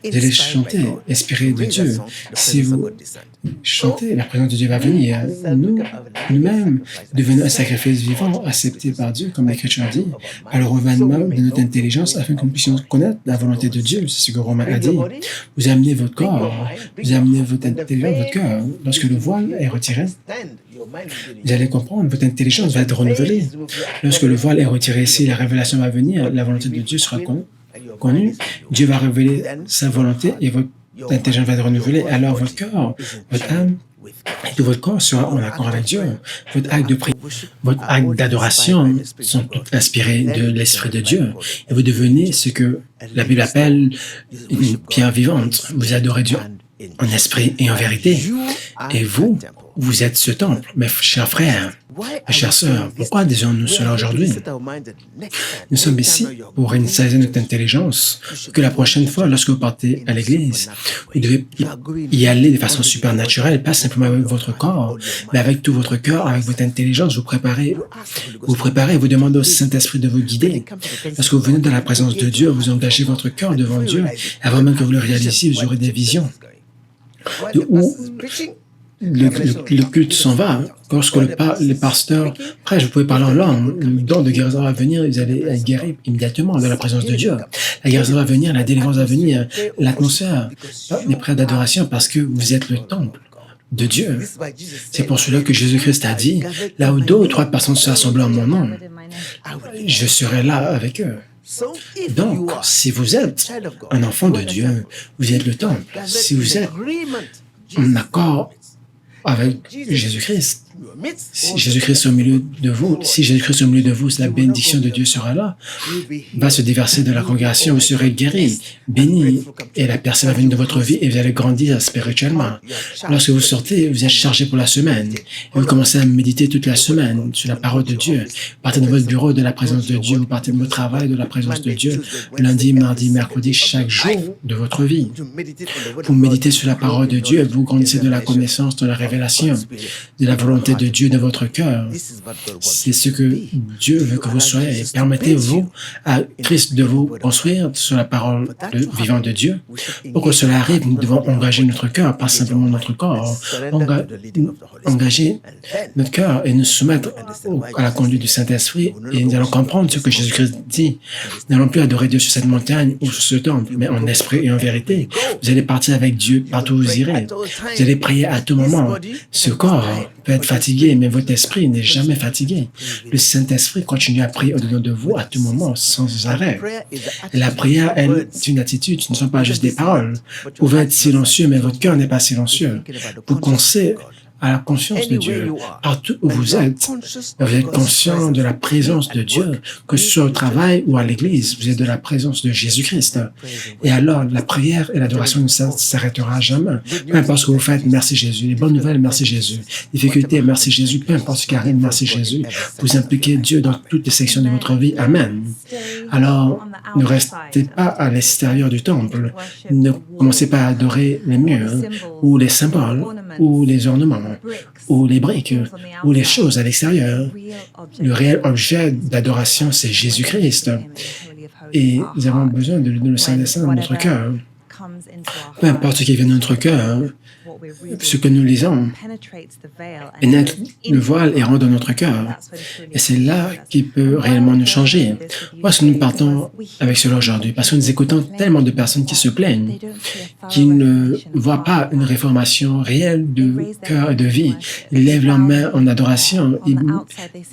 Vous allez chanter, inspiré de Dieu. Si vous chantez, la présence de Dieu va venir. Nous-mêmes, devenons un sacrifice vivant, accepté par Dieu, comme l'Écriture dit, à le renouvellement de notre intelligence, afin que nous puissions connaître la volonté de Dieu. C'est ce que Romain a dit. Vous amenez votre corps, vous amenez votre intelligence, votre cœur. Lorsque le voile est retiré, vous allez comprendre, votre intelligence va être renouvelée. Lorsque le voile est retiré ici, la révélation va venir, la volonté de Dieu sera connue. Dieu va révéler sa volonté et votre intelligence va être renouvelée. Alors votre cœur, votre âme et tout votre corps sera en accord avec Dieu. Votre acte de prière, votre acte d'adoration sont tous inspirés de l'Esprit de Dieu. Et vous devenez ce que la Bible appelle une pierre vivante. Vous adorez Dieu en esprit et en vérité. Et vous êtes ce temple. Mes chers frères, mes chères sœurs, pourquoi disons-nous cela aujourd'hui? Nous sommes ici pour réinitialiser notre intelligence, que la prochaine fois, lorsque vous partez à l'église, vous devez y aller de façon supernaturelle, pas simplement avec votre corps, mais avec tout votre cœur, avec votre intelligence. Vous préparez, vous demandez au Saint-Esprit de vous guider. Lorsque vous venez dans la présence de Dieu, vous engagez votre cœur devant Dieu. Avant même que vous le réalisiez, vous aurez des visions. de où le culte s'en va. Lorsque les pasteurs prêchent, vous pouvez parler en langue, le don de guérison va venir, vous allez être guéris immédiatement dans la présence de Dieu. La guérison va venir, la délivrance va venir, l'atmosphère, les prières d'adoration, parce que vous êtes le temple de Dieu. C'est pour cela que Jésus-Christ a dit, là où 2 ou 3 personnes se rassemblent en mon nom, je serai là avec eux. Donc, si vous êtes un enfant de Dieu, vous êtes le temple. Si vous êtes en accord avec Jésus-Christ, si Jésus-Christ est au milieu de vous, la bénédiction de Dieu sera là, va se déverser de la congrégation, vous serez guéris, bénis, et la personne va venir de votre vie et vous allez grandir spirituellement. Lorsque vous sortez, vous êtes chargé pour la semaine, et vous commencez à méditer toute la semaine sur la parole de Dieu. Vous partez de votre bureau de la présence de Dieu, vous partez de votre travail de la présence de Dieu, lundi, mardi, mercredi, chaque jour de votre vie. Vous méditez sur la parole de Dieu, vous grandissez de la connaissance, de la révélation, de la volonté de Dieu dans votre cœur. C'est ce que Dieu veut que vous soyez. Permettez-vous à Christ de vous construire sur la parole vivante de Dieu. Pour que cela arrive, nous devons engager notre cœur, pas simplement notre corps. Engager notre cœur et nous soumettre à la conduite du Saint-Esprit et nous allons comprendre ce que Jésus-Christ dit. Nous n'allons plus adorer Dieu sur cette montagne ou sur ce temple, mais en esprit et en vérité. Vous allez partir avec Dieu partout où vous irez. Vous allez prier à tout moment. Ce corps peut être fatigué, mais votre esprit n'est jamais fatigué. Le Saint-Esprit continue à prier au-dedans de vous à tout moment, sans arrêt. Et la prière, elle, est une attitude, ce ne sont pas juste des paroles. Vous pouvez être silencieux, mais votre cœur n'est pas silencieux. Vous pensez à la conscience de Dieu. Partout où vous êtes conscient de la présence de Dieu, que ce soit au travail ou à l'église, vous êtes de la présence de Jésus-Christ. Et alors, la prière et l'adoration ne s'arrêtera jamais. Peu importe ce que vous faites, merci Jésus. Les bonnes nouvelles, merci Jésus. Difficultés, merci Jésus. Peu importe ce qui arrive, merci Jésus. Vous impliquez Dieu dans toutes les sections de votre vie. Amen. Alors, ne restez pas à l'extérieur du temple. Ne commencez pas à adorer les murs, ou les symboles, ou les ornements, ou les briques, ou les choses à l'extérieur. Le réel objet d'adoration, c'est Jésus-Christ. Et nous avons besoin de le Saint-Esprit dans notre cœur. Peu importe ce qui vient de notre cœur, ce que nous lisons pénètre le voile et rentre dans notre cœur. Et c'est là qu'il peut réellement nous changer. Pourquoi est-ce que nous partons avec cela aujourd'hui? Parce que nous écoutons tellement de personnes qui se plaignent, qui ne voient pas une réformation réelle de cœur et de vie. Ils lèvent leurs mains en adoration, ils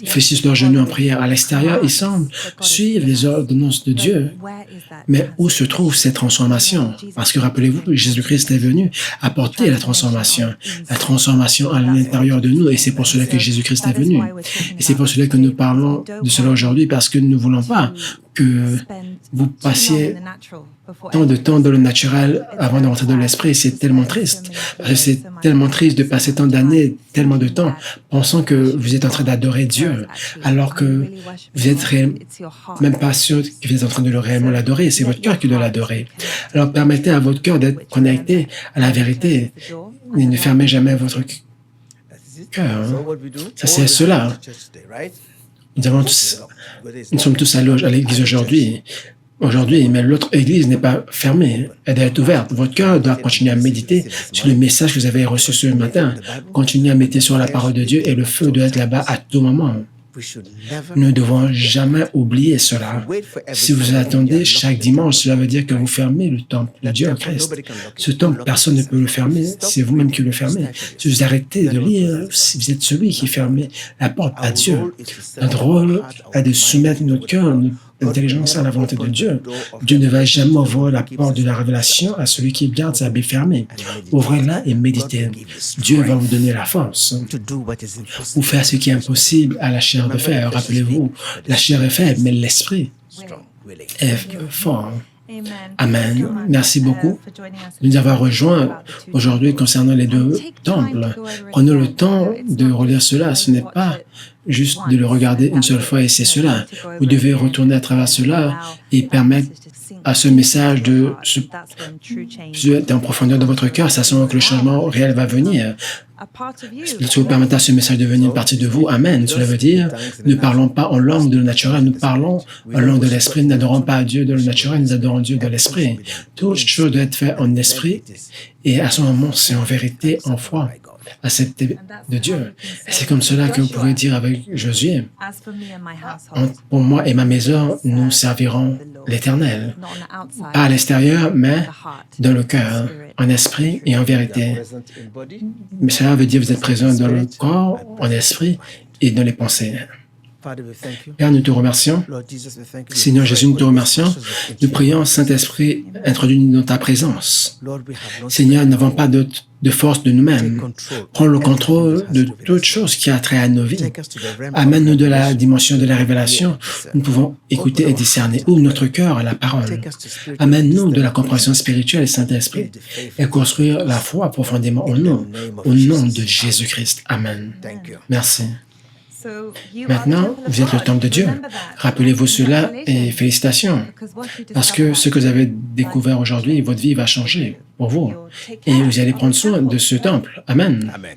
fléchissent leurs genoux en prière. À l'extérieur, ils semblent suivre les ordonnances de Dieu. Mais où se trouve cette transformation? Parce que rappelez-vous, Jésus-Christ est venu apporter la transformation à l'intérieur de nous, et c'est pour cela que Jésus-Christ est venu. Et c'est pour cela que nous parlons de cela aujourd'hui, parce que nous ne voulons pas que vous passiez tant de temps dans le naturel avant de rentrer dans l'esprit. C'est tellement triste. Parce que c'est tellement triste de passer tant d'années, tellement de temps, pensant que vous êtes en train d'adorer Dieu, alors que vous êtes même pas sûr que vous êtes en train de réellement l'adorer. C'est votre cœur qui doit l'adorer. Alors permettez à votre cœur d'être connecté à la vérité et ne fermez jamais votre cœur. Ça, c'est cela. Nous sommes tous à l'église aujourd'hui, mais l'autre église n'est pas fermée, elle doit être ouverte. Votre cœur doit continuer à méditer sur le message que vous avez reçu ce matin. Continuez à méditer sur la parole de Dieu et le feu doit être là-bas à tout moment. Nous ne devons jamais oublier cela. Si vous attendez chaque dimanche, cela veut dire que vous fermez le temple de Dieu en Christ. Ce temple, personne ne peut le fermer, c'est vous-même qui le fermez. Si vous arrêtez de lire, si vous êtes celui qui ferme la porte à Dieu. Notre rôle est de soumettre notre cœur, notre intelligence à la volonté de Dieu. Dieu ne va jamais ouvrir la porte de la révélation à celui qui garde sa baie fermée. Ouvrez-la et méditez. Dieu va vous donner la force pour faire ce qui est impossible à la chair de faire. Rappelez-vous, la chair est faible, mais l'esprit est fort. Amen. Merci beaucoup de nous avoir rejoints aujourd'hui concernant les 2 temples. Prenons le temps de relire cela. Ce n'est pas juste de le regarder une seule fois et c'est cela. Vous devez retourner à travers cela et permettre à ce message de en profondeur de votre cœur, c'est à ce moment que le changement réel va venir. Si vous permettez à ce message de venir une partie de vous, Amen. Cela veut dire, ne parlons pas en langue de le naturel, nous parlons en langue de l'esprit, nous n'adorons pas Dieu de le naturel, nous adorons Dieu de l'esprit. Toute chose doit être faite en esprit, et à ce moment, c'est en vérité, en foi, accepté de Dieu. C'est comme cela que vous pouvez dire avec Josué, pour moi et ma maison, nous servirons l'Éternel. Pas à l'extérieur, mais dans le cœur, en esprit et en vérité. Mais cela veut dire que vous êtes présent dans le corps, en esprit et dans les pensées. Père, nous te remercions. Seigneur Jésus, nous te remercions. Nous prions, Saint-Esprit, introduis-nous dans ta présence. Seigneur, nous n'avons pas de force de nous-mêmes. Prends le contrôle de toute chose qui a trait à nos vies. Amène-nous de la dimension de la révélation. Nous pouvons écouter et discerner. Ouvre notre cœur à la parole. Amène-nous de la compréhension spirituelle, Saint-Esprit, et construire la foi profondément en nous. Au nom de Jésus-Christ. Amen. Merci. Maintenant, vous êtes le temple de Dieu. Rappelez-vous cela et félicitations, parce que ce que vous avez découvert aujourd'hui, votre vie va changer pour vous. Et vous allez prendre soin de ce temple. Amen. Amen.